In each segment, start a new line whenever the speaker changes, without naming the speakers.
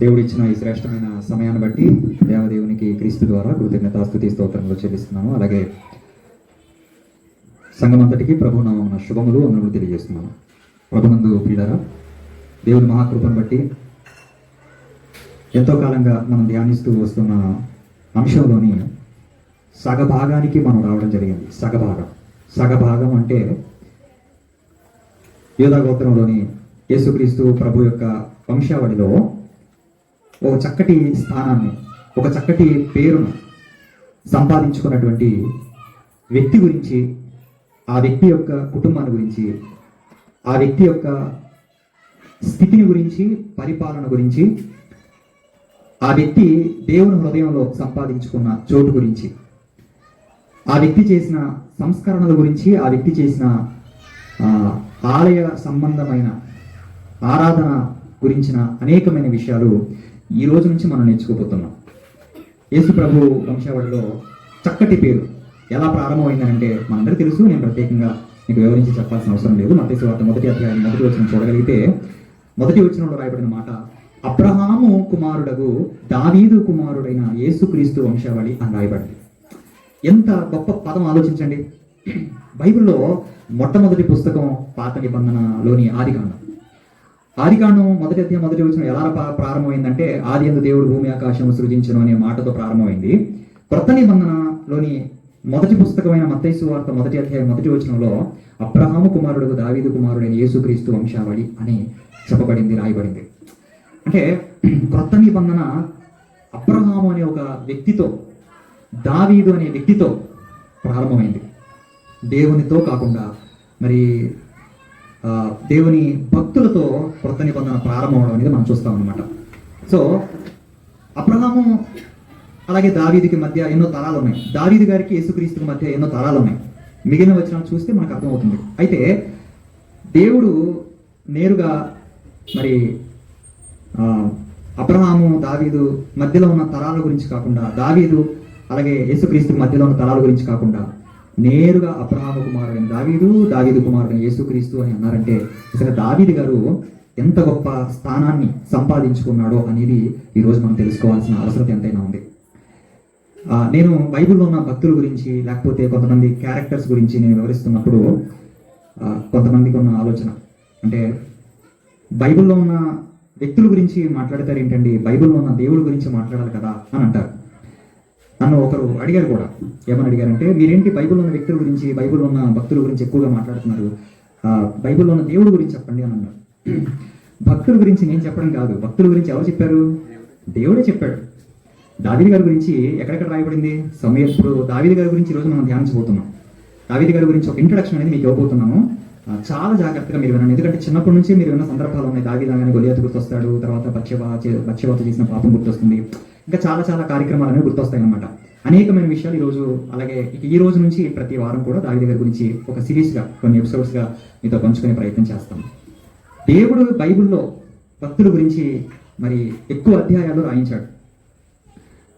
దేవుడు ఇచ్చిన ఈ శ్రేష్టమైన సమయాన్ని బట్టి దేవదేవునికి క్రీస్తు ద్వారా కృతజ్ఞతాస్తుతి స్తోత్రములు చెల్లిస్తున్నాను. అలాగే సంఘమంతటికి ప్రభునామమున శుభములు వందనములు తెలియజేస్తున్నాను. ప్రభునందు ప్రియులారా, దేవుని మహాకృపను బట్టి ఎంతో కాలంగా మనం ధ్యానిస్తూ వస్తున్న అంశంలోని సగభాగానికి మనం రావడం జరిగింది. సగభాగం అంటే యూదా గోత్రంలోని యేసుక్రీస్తు ప్రభు యొక్క వంశావళిలో ఒక చక్కటి స్థానాన్ని, ఒక చక్కటి పేరును సంపాదించుకున్నటువంటి వ్యక్తి గురించి, ఆ వ్యక్తి యొక్క కుటుంబాన్ని గురించి, ఆ వ్యక్తి యొక్క స్థితిని గురించి, పరిపాలన గురించి, ఆ వ్యక్తి దేవుని హృదయంలో సంపాదించుకున్న చోటు గురించి, ఆ వ్యక్తి చేసిన సంస్కరణల గురించి, ఆ వ్యక్తి చేసిన ఆలయ సంబంధమైన ఆరాధన గురించిన అనేకమైన విషయాలు ఈ రోజు నుంచి మనం నేర్చుకోబోతున్నాం. యేసు ప్రభు వంశావళిలో చక్కటి పేరు ఎలా ప్రారంభమైందంటే మనందరికీ తెలుసు. నేను ప్రత్యేకంగా మీకు వివరించి చెప్పాల్సిన అవసరం లేదు. మత్తయి సువార్త 1వ అధ్యాయం 1వ వచనం చూడగలిగితే, 1వ వచనంలో రాయబడిన మాట, అబ్రహాము కుమారుడగు దావీదు కుమారుడైన యేసుక్రీస్తు వంశావళి అని రాయబడింది. ఎంత గొప్ప పదం ఆలోచించండి. బైబిల్లో మొట్టమొదటి పుస్తకం పాత నిబంధనలోని ఆదికాండం. 1వ అధ్యాయం 1వ వచనం ఎలా ప్రారంభమైందంటే, ఆది యందు దేవుడు భూమి ఆకాశం సృజించును అనే మాటతో ప్రారంభమైంది. క్రొత్త నిబంధనలోని మొదటి పుస్తకమైన మత్తయి సువార్త 1వ అధ్యాయం 1వ వచనంలో అబ్రహాము కుమారుడు దావీదు కుమారుడైన యేసుక్రీస్తు వంశావళి అని చెప్పబడింది, రాయబడింది. అంటే క్రొత్త నిబంధన అబ్రహాము అనే ఒక వ్యక్తితో, దావీదు అనే వ్యక్తితో ప్రారంభమైంది. దేవునితో కాకుండా మరి దేవుని భక్తులతో క్రొత్త నిబంధన ప్రారంభం అవడం అనేది మనం చూస్తాం అన్నమాట. సో అబ్రహాము అలాగే దావీదుకి మధ్య ఎన్నో తరాలు ఉన్నాయి. దావీదు గారికి యేసుక్రీస్తుకి మధ్య ఎన్నో తరాలు ఉన్నాయి. మిగిలిన వచనాలు చూస్తే మనకు అర్థమవుతుంది. అయితే దేవుడు నేరుగా మరి అబ్రహాము దావీదు మధ్యలో ఉన్న తరాల గురించి కాకుండా, దావీదు అలాగే యేసుక్రీస్తుకి మధ్యలో ఉన్న తరాల గురించి కాకుండా నేరుగా అబ్రహాము కుమారుడైన దావీదు, దావీదు కుమారుడైన యేసుక్రీస్తు అని అన్నారంటే అసలు దావీదు గారు ఎంత గొప్ప స్థానాన్ని సంపాదించుకున్నాడో అనేది ఈరోజు మనం తెలుసుకోవాల్సిన అవసరం ఎంతైనా ఉంది. నేను బైబిల్లో ఉన్న భక్తుల గురించి, లేకపోతే కొంతమంది క్యారెక్టర్స్ గురించి నేను వివరిస్తున్నప్పుడు కొంతమందికి ఉన్న ఆలోచన అంటే, బైబిల్లో ఉన్న వ్యక్తుల గురించి మాట్లాడతారు ఏంటండి, బైబిల్లో ఉన్న దేవుడి గురించి మాట్లాడాలి కదా అని అంటారు. నన్ను ఒకరు అడిగారు కూడా. ఏమని అడిగారంటే, మీరేంటి బైబిల్లో ఉన్న వ్యక్తుల గురించి, బైబిల్లో ఉన్న భక్తుల గురించి ఎక్కువగా మాట్లాడుతున్నారు, బైబిల్లో ఉన్న దేవుడి గురించి చెప్పండి అని అన్నారు. భక్తుల గురించి నేను చెప్పడం కాదు, భక్తుల గురించి ఎవరు చెప్పారు? దేవుడే చెప్పాడు. దావీదు గారి గురించి ఎక్కడెక్కడ రాయబడింది? ఇప్పుడు దావీదు గారి గురించి ఈరోజు మనం ధ్యానించబోతున్నాం. దావీదు గారి గురించి ఒక ఇంట్రడక్షన్ అనేది మీకు ఇవ్వబోతున్నాను. చాలా జాగ్రత్తగా మీరు వినండి. ఎందుకంటే చిన్నప్పటి నుంచి మీరు విన్న సందర్భాలు ఉన్నాయి. దావీదు అనగానే గొలియాతు గుర్తొస్తాడు, తర్వాత బత్షెబతో చేసిన పాపం గుర్తొస్తుంది, ఇంకా చాలా చాలా కార్యక్రమాలు అనేవి గుర్తొస్తాయి అన్నమాట. అనేకమైన విషయాలు ఈరోజు, అలాగే ఈ రోజు నుంచి ప్రతి వారం కూడా దావీదు గారి గురించి ఒక సిరీస్గా, కొన్ని ఎపిసోడ్స్గా మీతో పంచుకునే ప్రయత్నం చేస్తాం. దేవుడు బైబిల్లో భక్తుల గురించి మరి ఎక్కువ అధ్యాయాలు రాయించాడు.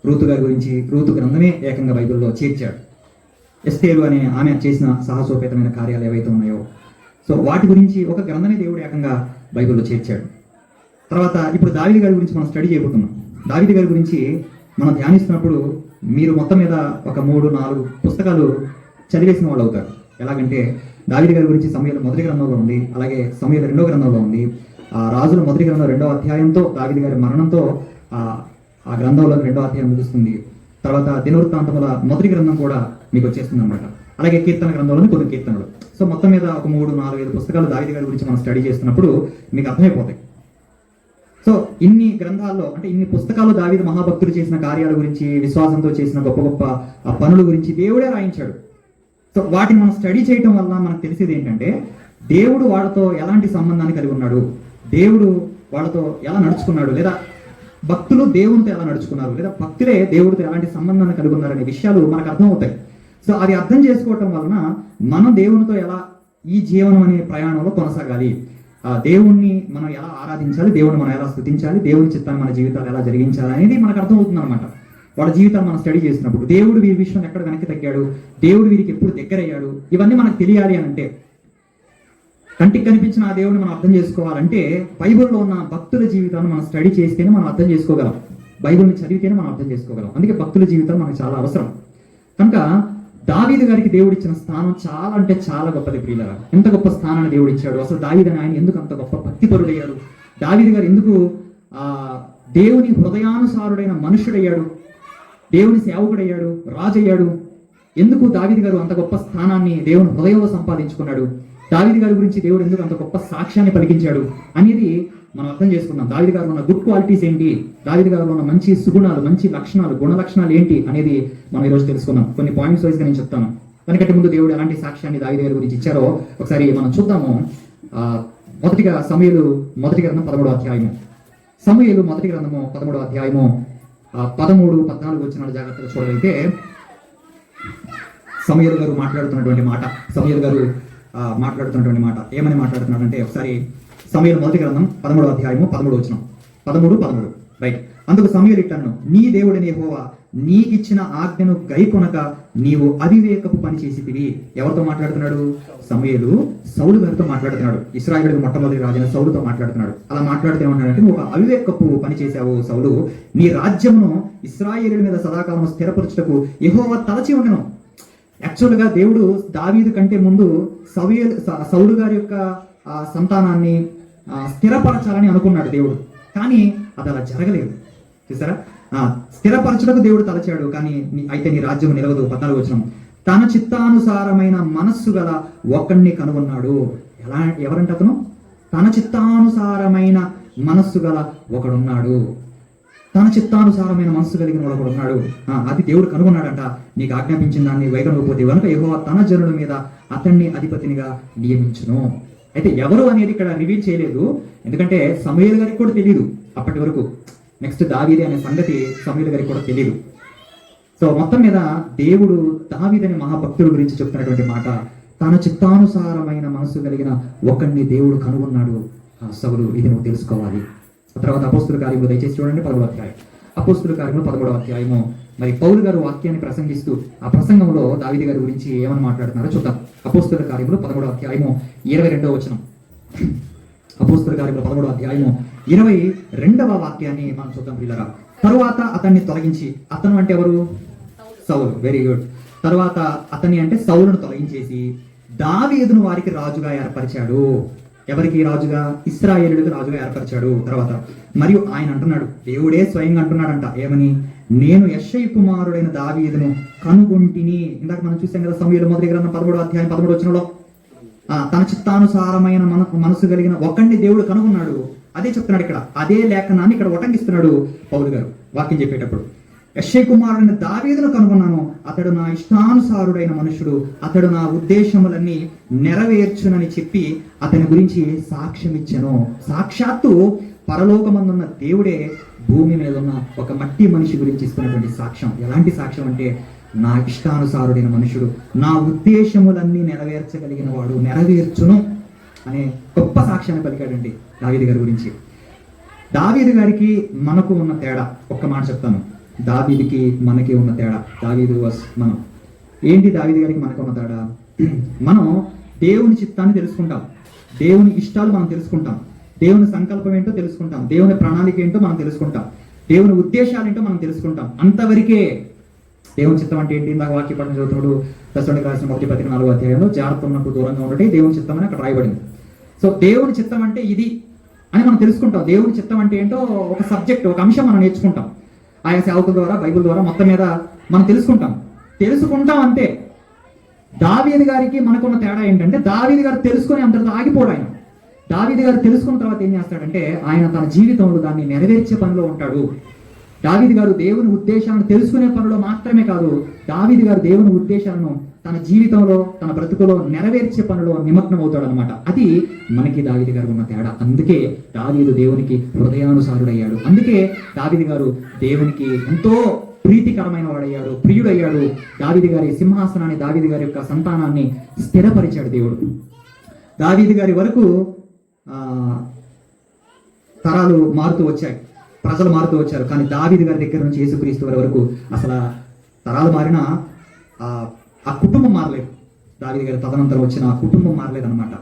రూతు గారి గురించి, రూతు గ్రంథమే ఏకంగా బైబిల్లో చేర్చాడు. ఎస్తేరు అనే ఆమె చేసిన సాహసోపేతమైన కార్యాలు ఏవైతే ఉన్నాయో, సో వాటి గురించి ఒక గ్రంథమే దేవుడు ఏకంగా బైబిల్లో చేర్చాడు. తర్వాత ఇప్పుడు దావీదు గారి గురించి మనం స్టడీ చేయబోతున్నాం. దావీదు గారి గురించి మనం ధ్యానిస్తున్నప్పుడు మీరు మొత్తం మీద ఒక 3-4 పుస్తకాలు చదివేసిన వాళ్ళు అవుతారు. ఎలాగంటే దావీదు గారి గురించి సమూయేలు 1వ గ్రంథంలో ఉంది, అలాగే సమూయేలు 2వ గ్రంథంలో ఉంది. రాజుల 1వ గ్రంథం 2వ అధ్యాయంతో దావీదు గారి మరణంతో ఆ గ్రంథంలో 2వ అధ్యాయం ముగుస్తుంది. తర్వాత దినవృత్తాంతముల 1వ గ్రంథం కూడా మీకు వచ్చేస్తుంది అనమాట. అలాగే కీర్తన గ్రంథంలోని కొన్ని కీర్తనలు. సో మొత్తం మీద ఒక 3-4-5 పుస్తకాలు దావీదు గారి గురించి మనం స్టడీ చేస్తున్నప్పుడు మీకు అర్థమైపోతాయి. సో ఇన్ని గ్రంథాల్లో, అంటే ఇన్ని పుస్తకాలు దావీదు మహాభక్తులు చేసిన కార్యాల గురించి, విశ్వాసంతో చేసిన గొప్ప గొప్ప పనుల గురించి దేవుడే రాయించాడు. సో వాటిని మనం స్టడీ చేయటం వల్ల మనకు తెలిసేది ఏంటంటే, దేవుడు వాళ్ళతో ఎలాంటి సంబంధాన్ని కలిగి ఉన్నాడు, దేవుడు వాళ్ళతో ఎలా నడుచుకున్నాడు, లేదా భక్తులు దేవునితో ఎలా నడుచుకున్నారు, లేదా భక్తులే దేవుడితో ఎలాంటి సంబంధాన్ని కలిగి ఉన్నారనే విషయాలు మనకు అర్థమవుతాయి. సో అది అర్థం చేసుకోవటం వలన మనం దేవునితో ఎలా ఈ జీవనం అనే ప్రయాణంలో కొనసాగాలి, దేవుణ్ణి మనం ఎలా ఆరాధించాలి, దేవుని మనం ఎలా స్తుతించాలి, దేవుని చిత్తాన్ని మన జీవితాలు ఎలా జరిగించాలి అనేది మనకు అర్థమవుతుంది అనమాట. వాళ్ళ జీవితాలు మనం స్టడీ చేసినప్పుడు దేవుడు వీరి విషయంలో ఎక్కడ వెనక్కి తగ్గాడు, దేవుడు వీరికి ఎప్పుడు దగ్గరయ్యాడు, ఇవన్నీ మనకు తెలియాలి అని అంటే కంటికి కనిపించిన ఆ దేవుడిని మనం అర్థం చేసుకోవాలంటే బైబిల్లో ఉన్న భక్తుల జీవితాన్ని మనం స్టడీ చేస్తేనే మనం అర్థం చేసుకోగలం. బైబిల్ని చదివితేనే మనం అర్థం చేసుకోగలం. అందుకే భక్తుల జీవితం మనకు చాలా అవసరం. కనుక దావీదు గారికి దేవుడు ఇచ్చిన స్థానం చాలా అంటే చాలా గొప్పది ప్రియులారా. ఎంత గొప్ప స్థానాన్ని దేవుడు ఇచ్చాడు. అసలు దావీదు ఆయన ఎందుకు అంత గొప్ప భక్తిపరుడయ్యాడు? దావీదు గారు ఎందుకు దేవుని హృదయానుసారుడైన మనుషుడయ్యాడు, దేవుని సేవకుడయ్యాడు, రాజు అయ్యాడు? ఎందుకు దావీదు గారు అంత గొప్ప స్థానాన్ని దేవుని హృదయంలో సంపాదించుకున్నాడు? దావీదు గారి గురించి దేవుడు ఎందుకు అంత గొప్ప సాక్ష్యాన్ని పలికించాడు అనేది మనం అర్థం చేసుకుందాం. దావీదు గారు ఉన్న గుడ్ క్వాలిటీస్ ఏంటి, దావీదు గారు ఉన్న మంచి సుగుణాలు, మంచి లక్షణాలు, గుణ లక్షణాలు ఏంటి అనేది మనం ఈరోజు తెలుసుకుందాం. కొన్ని పాయింట్స్ వైజ్గా నేను చెప్తాను. దానికంటే ముందు దేవుడు ఎలాంటి సాక్ష్యాన్ని దావీదు గారి గురించి ఇచ్చారో ఒకసారి మనం చూద్దాము. మొదటిగా సమూయేలు మొదటి గ్రంథం 13వ అధ్యాయము. సమూయేలు మొదటి గ్రంథము 13వ అధ్యాయము 13, 14 వచనాలు జాగ్రత్తగా చూడగలిగితే సమూయేలు గారు మాట్లాడుతున్నటువంటి మాట ఏమని మాట్లాడుతున్నాడంటే ఒకసారి సమూయేలు మొదటి గ్రంథం 13వ అధ్యాయము 13 వచనం 13 రైట్. అందుకు సమూయేలు ఇట్లనెను, నీ దేవుడైన యెహోవా నీకిచ్చిన ఆజ్ఞను గైకొనక నీవు అవివేకపు పని చేసితివి. ఎవరితో మాట్లాడుతున్నాడు? సమూయేలు సౌలు గారితో మాట్లాడుతున్నాడు. ఇశ్రాయేలుకు మొట్టమొదటి రాజైన సౌలుతో మాట్లాడుతున్నాడు. అలా మాట్లాడితే ఏమన్నాడంటే, నువ్వు అవివేకపు పని చేశావు సౌలు, నీ రాజ్యమును ఇశ్రాయేలు మీద సదాకాలం స్థిరపరచుటకు యెహోవా తలచి ఉండెను. యాక్చువల్గా దేవుడు దావీదు కంటే ముందు సౌలు గారి యొక్క సంతానాన్ని స్థిరపరచాలని అనుకున్నాడు దేవుడు. కానీ అది అలా జరగలేదు. చూసారా? స్థిరపరచుటకు దేవుడు తలచాడు, కానీ అయితే నీ రాజ్యం నిలవదు. 14 వచనం, తన చిత్తానుసారమైన మనస్సు గల ఒకణ్ణి కనుగొన్నాడు. ఎవరంటే అతను? తన చిత్తానుసారమైన మనస్సు గల ఒకడున్నాడు. తన చిత్తానుసారమైన మనస్సు కలిగిన వాడు ఉన్నాడు. అది దేవుడు కనుగొన్నాడంట. నీకు ఆజ్ఞాపించిన దాన్ని వైగొనకపోతే కనుక యెహోవా తన జనుల మీద అతన్ని అధిపతినిగా నియమించును. అయితే ఎవరు అనేది ఇక్కడ రివీల్ చేయలేదు, ఎందుకంటే సమూయేలు గారికి కూడా తెలియదు అప్పటి వరకు. నెక్స్ట్ దావీదే అనే సంగతి సమూయేలు గారికి కూడా తెలియదు. సో మొత్తం మీద దేవుడు దావీదు అనే మహాభక్తుడి గురించి చెప్తున్నటువంటి మాట, తన చిత్తానుసారమైన మనస్సు కలిగిన ఒకరిని దేవుడు కనుగొన్నాడు సౌలు. ఇది నువ్వు తెలుసుకోవాలి. తర్వాత అపోస్తుల కార్యములు దయచేసి చూడండి 10వ అధ్యాయం. అపోస్తుల కార్యములు 11వ అధ్యాయము. మరి పౌలు గారు వాక్యాన్ని ప్రసంగిస్తూ ఆ ప్రసంగంలో దావీదు గారి గురించి ఏమని మాట్లాడుతున్నారో చూద్దాం. అపోస్తుల కార్యములు 11వ అధ్యాయము 22వ వచనం. అపోస్తుల కార్యములు 11వ అధ్యాయము 22వ వాక్యాన్ని మనం చూద్దాం పిల్లరా. తరువాత అతన్ని తొలగించి, అతను అంటే ఎవరు? సౌలు. Very good. తరువాత అతన్ని అంటే సౌలును తొలగించేసి దావీదును వారికి రాజుగా ఏర్పరిచాడు. ఎవరికి రాజుగా? ఇశ్రాయేలులకు రాజుగా ఏర్పరిచాడు. తర్వాత మరియు ఆయన అంటున్నాడు, దేవుడే స్వయంగా అంటున్నాడంట, ఏమని? నేను యెష్షయి కుమారుడైన దావీదును కనుగొంటిని. ఇందాక మనం చూసాం కదా సమూయేలు మొదటి గ్రంథం 13వ అధ్యాయం 13వ వచనంలో, తన చిత్తానుసారమైన మనసు కలిగిన ఒకడిని దేవుడు కనుగొన్నాడు. అదే చెప్తున్నాడు ఇక్కడ. అదే లేఖనాన్ని ఇక్కడ ఉటంకిస్తున్నాడు పౌలు గారు వాక్యం చెప్పేటప్పుడు. యెష్షయి కుమారుడైన దావీదును కనుగొన్నాను, అతడు నా ఇష్టానుసారుడైన మనుషుడు, అతడు నా ఉద్దేశములన్నీ నెరవేర్చునని చెప్పి అతని గురించి సాక్ష్యం ఇచ్చెను. సాక్షాత్తు పరలోకమందున్న దేవుడే భూమి మీద ఉన్న ఒక మట్టి మనిషి గురించి ఇస్తున్నటువంటి సాక్ష్యం. ఎలాంటి సాక్ష్యం అంటే, నా ఇష్టానుసారుడైన మనుషుడు, నా ఉద్దేశములన్నీ నెరవేర్చగలిగిన వాడు, నెరవేర్చును అనే గొప్ప సాక్ష్యాన్ని పలికాడండి దావీదు గారి గురించి. దావీదు గారికి మనకు ఉన్న తేడా ఒక్క మాట చెప్తాను. దావీదుకి మనకి ఉన్న తేడా, దావీదు మనం ఏంటి? దావీదు గారికి మనకు ఉన్న తేడా, మనం దేవుని చిత్తాన్ని తెలుసుకుంటాం, దేవుని ఇష్టాలు మనం తెలుసుకుంటాం, దేవుని సంకల్పం ఏంటో తెలుసుకుంటాం, దేవుని ప్రణాళిక ఏంటో మనం తెలుసుకుంటాం, దేవుని ఉద్దేశాలు ఏంటో మనం తెలుసుకుంటాం. అంతవరకే. దేవుని చిత్తం అంటే ఏంటి? ఇందాక వాక్య పఠనం చదువుతున్నాడు దశలోనికి రాసిన 1:4 అధ్యాయంలో, జాగ్రత్త ఉన్నప్పుడు దూరంగా ఉండటే దేవుని చిత్తం అని అక్కడ రాయబడింది. సో దేవుని చిత్తం అంటే ఇది అని మనం తెలుసుకుంటాం. దేవుని చిత్తం అంటే ఏంటో ఒక సబ్జెక్ట్, ఒక అంశం మనం నేర్చుకుంటాం. ఆయా సేవకుల ద్వారా, బైబిల్ ద్వారా మొత్తం మీద మనం తెలుసుకుంటాం అంతే. దావీదు గారికి మనకున్న తేడా ఏంటంటే, దావీదు గారు తెలుసుకొని అంతటితో ఆగిపోడు. ఆయన దావీదు గారు తెలుసుకున్న తర్వాత ఏం చేస్తాడంటే, ఆయన తన జీవితంలో దాన్ని నెరవేర్చే పనిలో ఉంటాడు. దావీదు గారు దేవుని ఉద్దేశాలను తెలుసుకునే పనిలో మాత్రమే కాదు, దావీదు గారు దేవుని ఉద్దేశాలను తన జీవితంలో, తన బ్రతుకులో నెరవేర్చే పనిలో నిమగ్నం అవుతాడు అనమాట. అది మనకి దావీదు గారు ఉన్న తేడా. అందుకే దావీదు దేవునికి హృదయానుసారుడయ్యాడు. అందుకే దావీదు గారు దేవునికి ఎంతో ప్రీతికరమైన వాడయ్యాడు, ప్రియుడయ్యాడు. దావీదు గారి సింహాసనాన్ని, దావీదు గారి యొక్క సంతానాన్ని స్థిరపరిచాడు దేవుడు. దావీదు గారి వరకు తరాలు మారుతూ వచ్చాయి, ప్రజలు మారుతూ వచ్చారు. కానీ దావీదు గారి దగ్గర నుంచి యేసుక్రీస్తు వారి వరకు అసలు తరాలు మారినా ఆ కుటుంబం మారలేదు. దావీదు గారి తదనంతరం వచ్చిన ఆ కుటుంబం మారలేదు అనమాట.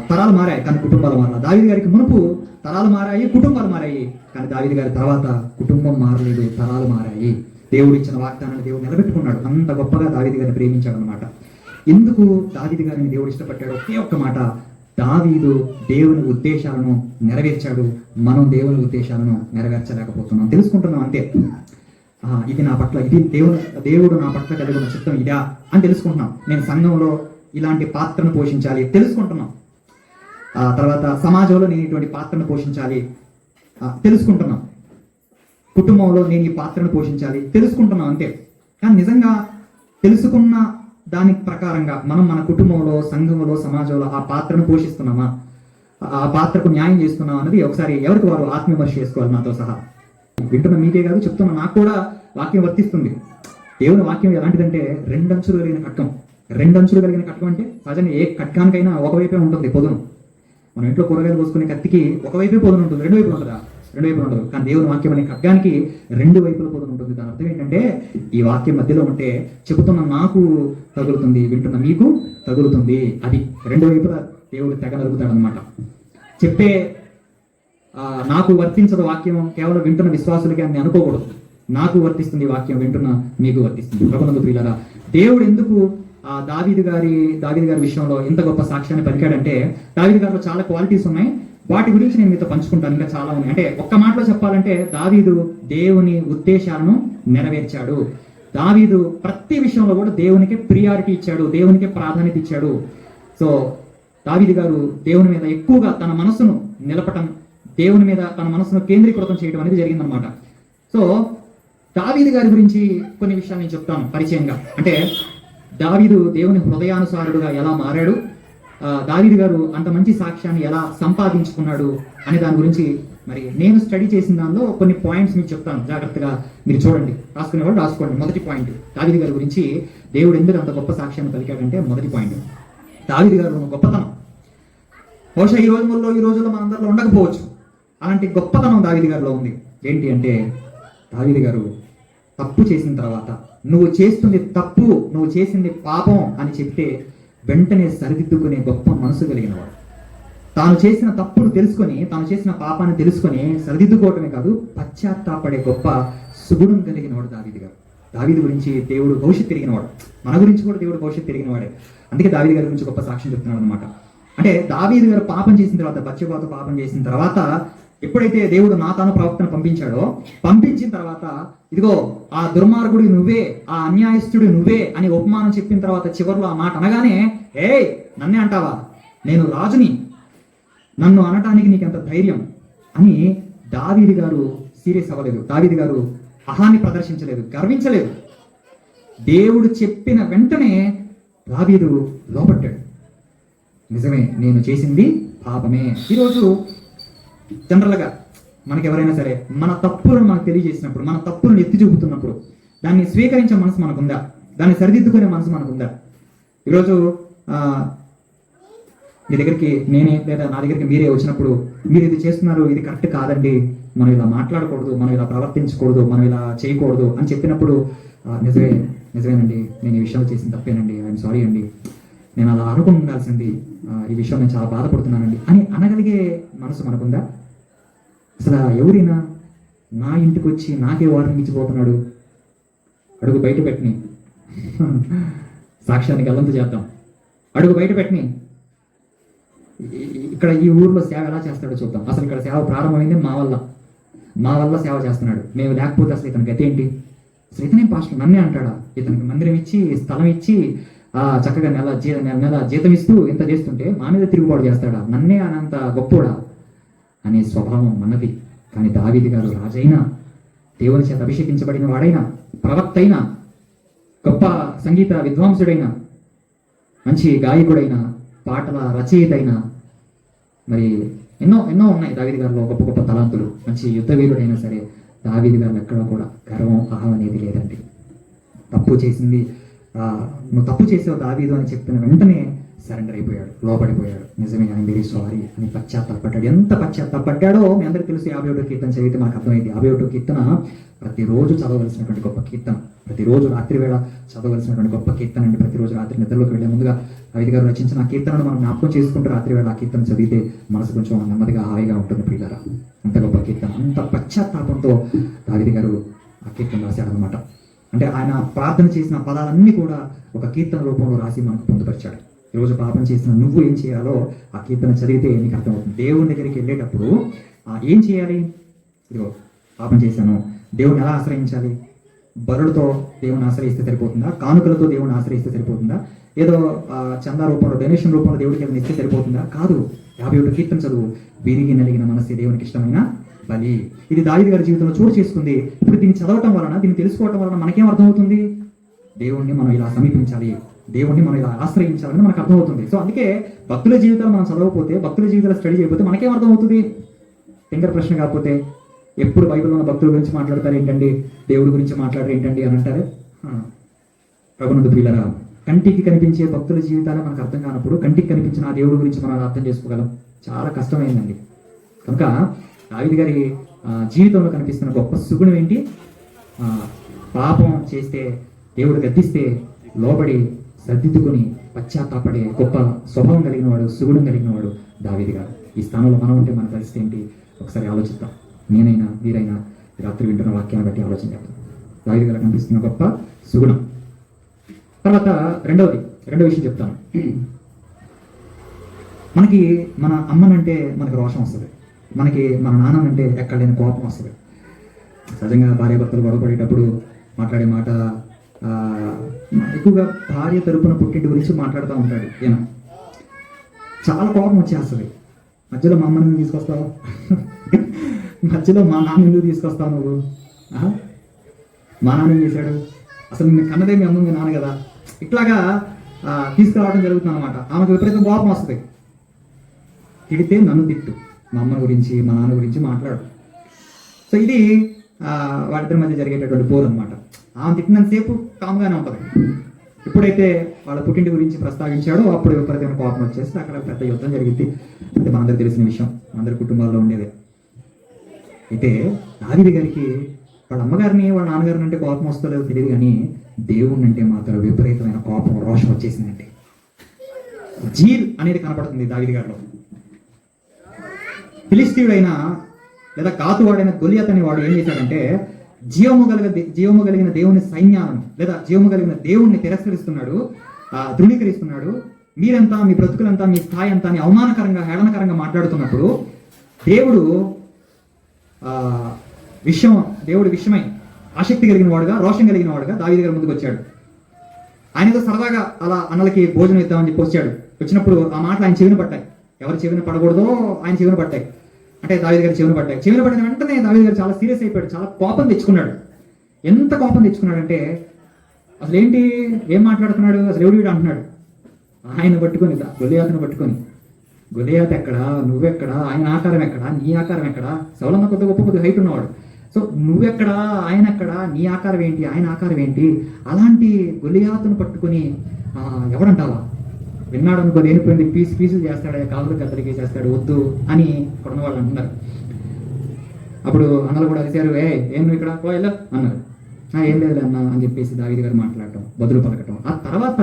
తరాలు మారాయి కానీ కుటుంబాలు మారాలి. దావీదు గారికి మునుపు తరాలు మారాయి, కుటుంబాలు మారాయి. కానీ దావీదు గారి తర్వాత కుటుంబం మారలేదు, తరాలు మారాయి. దేవుడు ఇచ్చిన వాగ్దానాన్ని దేవుడు నిలబెట్టుకున్నాడు. అంత గొప్పగా దావీదు గారిని ప్రేమించాడు అనమాట. ఎందుకు దావీదు గారిని దేవుడు ఇష్టపడ్డాడు? ఒకే ఒక్క మాట, దావీదు దేవుని ఉద్దేశాలను నెరవేర్చాడు. మనం దేవుని ఉద్దేశాలను నెరవేర్చలేకపోతున్నాం, తెలుసుకుంటున్నాం అంతే. ఇది నా పట్ల, ఇది దేవుడు నా పట్ల కలిగిన చిత్తం ఇదా అని తెలుసుకుంటున్నాం. నేను సంఘంలో ఇలాంటి పాత్రను పోషించాలి తెలుసుకుంటున్నాం. తర్వాత సమాజంలో నేను ఇటువంటి పాత్రను పోషించాలి తెలుసుకుంటున్నాం. కుటుంబంలో నేను ఈ పాత్రను పోషించాలి తెలుసుకుంటున్నాం అంతే. కానీ నిజంగా తెలుసుకున్న దాని ప్రకారంగా మనం మన కుటుంబంలో, సంఘంలో, సమాజంలో ఆ పాత్రను పోషిస్తున్నామా, ఆ పాత్రకు న్యాయం చేస్తున్నామా అన్నది ఒకసారి ఎవరికి వారు ఆత్మవిమర్శ చేసుకోవాలి, నాతో సహా. వింటున్న మీకే కాదు, చెప్తున్నా నాకు కూడా వాక్యం వర్తిస్తుంది. దేవుని వాక్యం ఎలాంటిదంటే రెండంచులు కలిగిన ఖడ్గం. రెండంచులు కలిగిన ఖడ్గం అంటే సహజంగా ఏ ఖడ్గానికైనా ఒకవైపే ఉంటుంది పొదును. మనం ఇంట్లో కూరగాయలు కోసుకునే కత్తికి ఒకవైపే పొదును ఉంటుంది, రెండు వైపులు ఉంటుందా? రెండు వైపులు ఉండదు. కానీ దేవుని వాక్యం అనే ఖడ్గానికి రెండు వైపుల పొదును ఉంటుంది. దాని అర్థం ఏంటంటే ఈ వాక్యం మధ్యలో ఉంటే చెబుతున్న నాకు తగులుతుంది, వింటున్న మీకు తగులుతుంది. అది రెండు వైపుల దేవుడు తెగ నలుగుతాడు అనమాట. చెప్పే నాకు వర్తించదు వాక్యం కేవలం వింటున్న విశ్వాసులకి అని అనుకోకూడదు. నాకు వర్తిస్తుంది వాక్యం, వింటున్న మీకు వర్తిస్తుంది. ప్రభునందు ప్రియులారా, దేవుడు ఎందుకు దావీదు గారి విషయంలో ఇంత గొప్ప సాక్ష్యాన్ని పలికాడంటే, దావీదు గారిలో చాలా క్వాలిటీస్ ఉన్నాయి. వాటి గురించి నేను మీతో పంచుకుంటాను. ఇంకా చాలా ఉన్నాయి. అంటే ఒక్క మాటలో చెప్పాలంటే దావీదు దేవుని ఉద్దేశాలను నెరవేర్చాడు. దావీదు ప్రతి విషయంలో కూడా దేవునికి ప్రియారిటీ ఇచ్చాడు, దేవునికి ప్రాధాన్యత ఇచ్చాడు. సో దావీదు గారు దేవుని మీద ఎక్కువగా తన మనసును నిలపటం, దేవుని మీద తన మనసును కేంద్రీకృతం చేయడం అనేది జరిగిందనమాట. సో దావీదు గారి గురించి కొన్ని విషయాలు నేను చెప్తాను పరిచయంగా. అంటే దావీదు దేవుని హృదయానుసారుడుగా ఎలా మారాడు, దావీదు గారు అంత మంచి సాక్ష్యాన్ని ఎలా సంపాదించుకున్నాడు అనే దాని గురించి మరి నేను స్టడీ చేసిన దానిలో కొన్ని పాయింట్స్ మీకు చెప్తాను. జాగ్రత్తగా మీరు చూడండి, రాసుకునేవాళ్ళు రాసుకోండి. మొదటి పాయింట్, దావీదు గారి గురించి దేవుడు ఎందుకు అంత గొప్ప సాక్ష్యాన్ని పలికాడంటే, మొదటి పాయింట్ దావీదు గారు గొప్పతనం. బహుశా ఈ రోజుల్లో మనందరిలో ఉండకపోవచ్చు, అలాంటి గొప్పతనం దావీదు గారిలో ఉంది. ఏంటి అంటే, దావీదు గారు తప్పు చేసిన తర్వాత, నువ్వు చేస్తుంది తప్పు, నువ్వు చేసింది పాపం అని చెప్తే వెంటనే సరిదిద్దుకునే గొప్ప మనసు కలిగిన వాడు. తాను చేసిన తప్పును తెలుసుకొని, తాను చేసిన పాపాన్ని తెలుసుకొని సరిదిద్దుకోవటమే కాదు, పశ్చాత్తాపడే గొప్ప సుగుణం కలిగిన వాడు దావీదు గారు. దావీదు గురించి దేవుడు భవిష్యత్తు తిరిగినవాడు, మన గురించి కూడా దేవుడు భవిష్యత్తు తిరిగినవాడే. అందుకే దావీదు గారి గురించి గొప్ప సాక్ష్యం చెప్తున్నాడు అనమాట. అంటే దావీదు గారు పాపం చేసిన తర్వాత, బత్షెబాతో పాపం చేసిన తర్వాత, ఎప్పుడైతే దేవుడు నాతాను ప్రవక్తను పంపించిన తర్వాత, ఇదిగో ఆ దుర్మార్గుడి నువ్వే, ఆ అన్యాయస్తుడి నువ్వే అని ఉపమానం చెప్పిన తర్వాత చివరిలో ఆ మాట అనగానే, నన్నే అంటావా, నేను రాజుని, నన్ను అనటానికి నీకెంత ధైర్యం అని దావీదు గారు సీరియస్ అవ్వలేదు. దావీదు గారు అహాన్ని ప్రదర్శించలేదు, గర్వించలేదు. దేవుడు చెప్పిన వెంటనే దావీదు లోపడ్డాడు. నిజమే, నేను చేసింది పాపమే. ఈరోజు జనరల్గా మనకి ఎవరైనా సరే మన తప్పులను మనకు తెలియజేసినప్పుడు, మన తప్పులను ఎత్తి చూపుతున్నప్పుడు దాన్ని స్వీకరించే మనసు మనకుందా? దాన్ని సరిదిద్దుకునే మనసు మనకుందా? ఈరోజు మీ దగ్గరికి నేనే లేదా నా దగ్గరికి మీరే వచ్చినప్పుడు, మీరు ఇది చేస్తున్నారు, ఇది కరెక్ట్ కాదండి, మనం ఇలా మాట్లాడకూడదు, మనం ఇలా ప్రవర్తించకూడదు, మనం ఇలా చేయకూడదు అని చెప్పినప్పుడు, నిజమేనండి, నేను ఈ విషయంలో చేసిన తప్పేనండి, ఐఎమ్ సారీ అండి, నేను అలా అనుకుని ఉండాల్సింది, ఈ విషయం నేను చాలా బాధపడుతున్నానండి అని అనగలిగే మనసు మనకుందా? అసలు ఎవరైనా నా ఇంటికి వచ్చి నాకే వార్నింగ్ ఇచ్చిపోతున్నాడు, అడుగు బయట పెట్టిని, సాక్ష్యానికి గల్లంతు చేద్దాం, అడుగు బయట పెట్టిని, ఇక్కడ ఈ ఊర్లో సేవ ఎలా చేస్తాడో చూద్దాం. అసలు ఇక్కడ సేవ ప్రారంభమైంది మా వల్ల సేవ చేస్తున్నాడు, మేము లేకపోతే అసలు ఇతని గతి ఏంటి, అసలు ఇతనే పాస్టర్ నన్నే అంటాడా, ఇతనికి మందిరం ఇచ్చి స్థలం ఇచ్చి చక్కగా నెల జీతం ఇస్తూ ఇంత చేస్తుంటే మా మీద తిరుగుబాటు చేస్తాడా, నన్నే అనంత గొప్పోడా అనే స్వభావం మనది. కానీ దావీదు గారు రాజైనా, దేవుని చేత అభిషేకించబడిన వాడైనా, ప్రవక్త అయినా, గొప్ప సంగీత విద్వాంసుడైనా, మంచి గాయకుడైనా, పాటల రచయిత అయినా, మరి ఎన్నో ఉన్నాయి దావీదు గారిలో గొప్ప గొప్ప తలాంతులు. మంచి యుద్ధ వీరుడైనా సరే దావీదు గారిలో ఎక్కడో కూడా గర్వం, అహం అనేది లేదండి. తప్పు చేసింది, నువ్వు తప్పు చేసావు దావీదు అని చెప్పిన వెంటనే సరెండర్ అయిపోయాడు, లోపడిపోయాడు. నిజమే, ఆయన వెరీ సారీ అని పశ్చాత్తాపడ్డాడు. ఎంత పశ్చాత్తాపడ్డాడో మీ అందరికీ తెలుసు. 51వ కీర్తన చదివితే మనకు అర్థమైంది. 51వ కీర్తన ప్రతిరోజు చదవవలసినటువంటి గొప్ప కీర్తన, ప్రతిరోజు రాత్రి వేళ చదవలసినటువంటి గొప్ప కీర్తన అండి. ప్రతిరోజు రాత్రి నిద్రలోకి వెళ్ళే ముందుగా దావీదు గారు రచించిన ఆ కీర్తనను మనం జ్ఞాపకం చేసుకుంటూ రాత్రి వేళ ఆ కీర్తన చదివితే మనసు కొంచెం నెమ్మదిగా హాయిగా ఉంటుంది ప్రియులారా. అంత గొప్ప కీర్తన, అంత పశ్చాత్తాపంతో దావీదు గారు ఆ కీర్తన రాశాడనమాట. అంటే ఆయన ప్రార్థన చేసిన పదాలన్నీ కూడా ఒక కీర్తన రూపంలో రాసి మనకు పొందుపరిచాడు. ఈరోజు పాపం చేసిన నువ్వు ఏం చేయాలో ఆ కీర్తన చదివితే నీకు అర్థమవుతుంది. దేవుని దగ్గరికి వెళ్ళేటప్పుడు ఏం చేయాలి? ఇదిగో పాపం చేశాను, దేవుని ఎలా ఆశ్రయించాలి? బరులతో దేవుని ఆశ్రయిస్తే సరిపోతుందా? కానుకలతో దేవుని ఆశ్రయిస్తే సరిపోతుందా? ఏదో చందా రూపంలో, డొనేషన్ రూపంలో దేవుడికి ఏమైనా ఇస్తే సరిపోతుందా? కాదు. 51 కీర్తన చదువు. విరిగి నలిగిన మనసే దేవునికి ఇష్టమైన బలి. ఇది దావీదు గారి జీవితంలో చోటు చేసుకుంది. ఇప్పుడు దీన్ని చదవటం వలన, దీన్ని తెలుసుకోవటం వలన మనకేం అర్థమవుతుంది? దేవుణ్ణి మనం ఇలా సమీపించాలి, దేవుణ్ణి మనం ఇలా ఆశ్రయించాలని మనకు అర్థమవుతుంది. సో అందుకే భక్తుల జీవితాలు మనం చదవకపోతే, భక్తుల జీవితాలు స్టడీ చేయకపోతే మనకేం అర్థమవుతుంది? తింగర ప్రశ్న కాకపోతే ఎప్పుడు బైబిల్లో ఉన్న భక్తుల గురించి మాట్లాడతారు ఏంటండి, దేవుడి గురించి మాట్లాడరు ఏంటండి అని అంటారు. ప్రభునందు ప్రియులారా, కంటికి కనిపించే భక్తుల జీవితాలే మనకు అర్థం కానప్పుడు కంటికి కనిపించిన ఆ దేవుడి గురించి మనం అర్థం చేసుకోగలం. చాలా కష్టమైందండి. కనుక దావీదు గారి జీవితంలో కనిపిస్తున్న గొప్ప సుగుణం ఏంటి? పాపం చేస్తే దేవుడు గద్దిస్తే లోబడి సర్దిద్దుకొని పశ్చాత్తాపడే గొప్ప స్వభావం కలిగిన వాడు, సుగుణం కలిగిన వాడు దావీదు గారు. ఈ స్థానంలో మనం ఉంటే మన పరిస్థితి ఏంటి ఒకసారి ఆలోచిద్దాం. నేనైనా మీరైనా రాత్రి వింటున్న వాక్యాన్ని బట్టి ఆలోచన చేద్దాం. దావీదు గారు కనిపిస్తున్న గొప్ప సుగుణం. తర్వాత రెండో విషయం చెప్తాను. మనకి మన అమ్మనంటే మనకు రోషం వస్తుంది, మనకి మన నాన్ననంటే ఎక్కడ లేని కోపం వస్తుంది. సహజంగా భార్యాభర్తలు గొడవపడేటప్పుడు మాట్లాడే మాట ఎక్కువగా భార్య తరపున పుట్టింటి గురించి మాట్లాడుతూ ఉంటాడు ఈయన. చాలా కోపం వచ్చేస్తుంది. మధ్యలో మా అమ్మని తీసుకొస్తావు, మధ్యలో మా నాన్న ఎందుకు తీసుకొస్తావు నువ్వు? మా నాన్న ఏం చేశాడు? అసలు నిన్ను కన్నదే మీ అమ్మ, మీ నాన్న కదా. ఇట్లాగా తీసుకురావడం జరుగుతుంది అనమాట. ఆమెకు విపరీతం కోపం వస్తుంది. తిడితే నన్ను తిట్టు, మా అమ్మ గురించి మా నాన్న గురించి మాట్లాడు. సో ఇది వాళ్ళిద్దరి మధ్య జరిగేటటువంటి పోరు అనమాట. ఆమె తిట్టినంతసేపు కామ్గానే ఉంటుంది. ఎప్పుడైతే వాళ్ళ పుట్టింటి గురించి ప్రస్తావించాడో అప్పుడు విపరీతమైన కోపం వచ్చేసి అక్కడ పెద్ద యుద్ధం జరిగింది. అంటే మనందరూ తెలిసిన విషయం, అందరి కుటుంబాల్లో ఉండేదే. అయితే దావీదు గారికి వాళ్ళ అమ్మగారిని వాళ్ళ నాన్నగారిని అంటే కోపం వస్తలేదో తెలియదు, కానీ దేవుణ్ణి అంటే మాత్రం విపరీతమైన కోపం, రోషం వచ్చేసిందండి. జీల్ అనేది కనపడుతుంది దావీదు గారిలో. ఫిలిస్తీయుడైన లేదా గాతువాడైన గొలియాత్ అనే వాడు ఏం చేశాడంటే జీవము కలిగిన దేవుని సైన్యాలను లేదా జీవము కలిగిన దేవుణ్ణి తిరస్కరిస్తున్నాడు, ధృవీకరిస్తున్నాడు. మీరంతా, మీ బ్రతుకులంతా, మీ స్థాయి అంతా అని అవమానకరంగా, హేళనకరంగా మాట్లాడుతున్నప్పుడు దేవుడు విషయమై ఆసక్తి కలిగిన వాడుగా, రోషం కలిగిన వాడుగా దావీదు గారి ముందుకు వచ్చాడు. ఆయనతో సరదాగా అలా అన్నలకి భోజనం ఇద్దామని చెప్పి వచ్చాడు. వచ్చినప్పుడు ఆ మాటలు ఆయన చెవిన పడ్డాయి. ఎవరి చెవిన పడకూడదో ఆయన చెవిన పడ్డాయి. అంటే దావీదు గారి చెవిన పడ్డాయి. చెవిన పడిన వెంటనే దావీదు గారు చాలా సీరియస్ అయిపోయాడు, చాలా కోపం తెచ్చుకున్నాడు. ఎంత కోపం తెచ్చుకున్నాడంటే అసలు ఏంటి, ఏం మాట్లాడుతున్నాడు, అసలు ఎవడు వీడు అంటున్నాడు. ఆయన పట్టుకొని, గొలియాతును పట్టుకొని, గొలియాత్ ఎక్కడా, నువ్వెక్కడా, ఆయన ఆకారం ఎక్కడా, నీ ఆకారం ఎక్కడా? సౌలన్న కొద్ది హైట్ ఉన్నవాడు. సో నువ్వెక్కడా, ఆయన ఎక్కడా, నీ ఆకారం ఏంటి, ఆయన ఆకారం ఏంటి? అలాంటి గొలియాతును పట్టుకొని ఎవడంటావా? విన్నాడు అనుకో, లేనిపోయింది పీసులు చేస్తాడు, కాళ్ళు గద్దరికి చేస్తాడు, వద్దు అని ఇక్కడ ఉన్న వాళ్ళు అంటున్నారు. అప్పుడు అన్నలు కూడా అరిశారు, ఏం నువ్వు ఇక్కడ పోయేలా అన్నారు. ఏం లేదు అన్న అని చెప్పేసి దావీదు గారు మాట్లాడటం, బదులు పలకటం. ఆ తర్వాత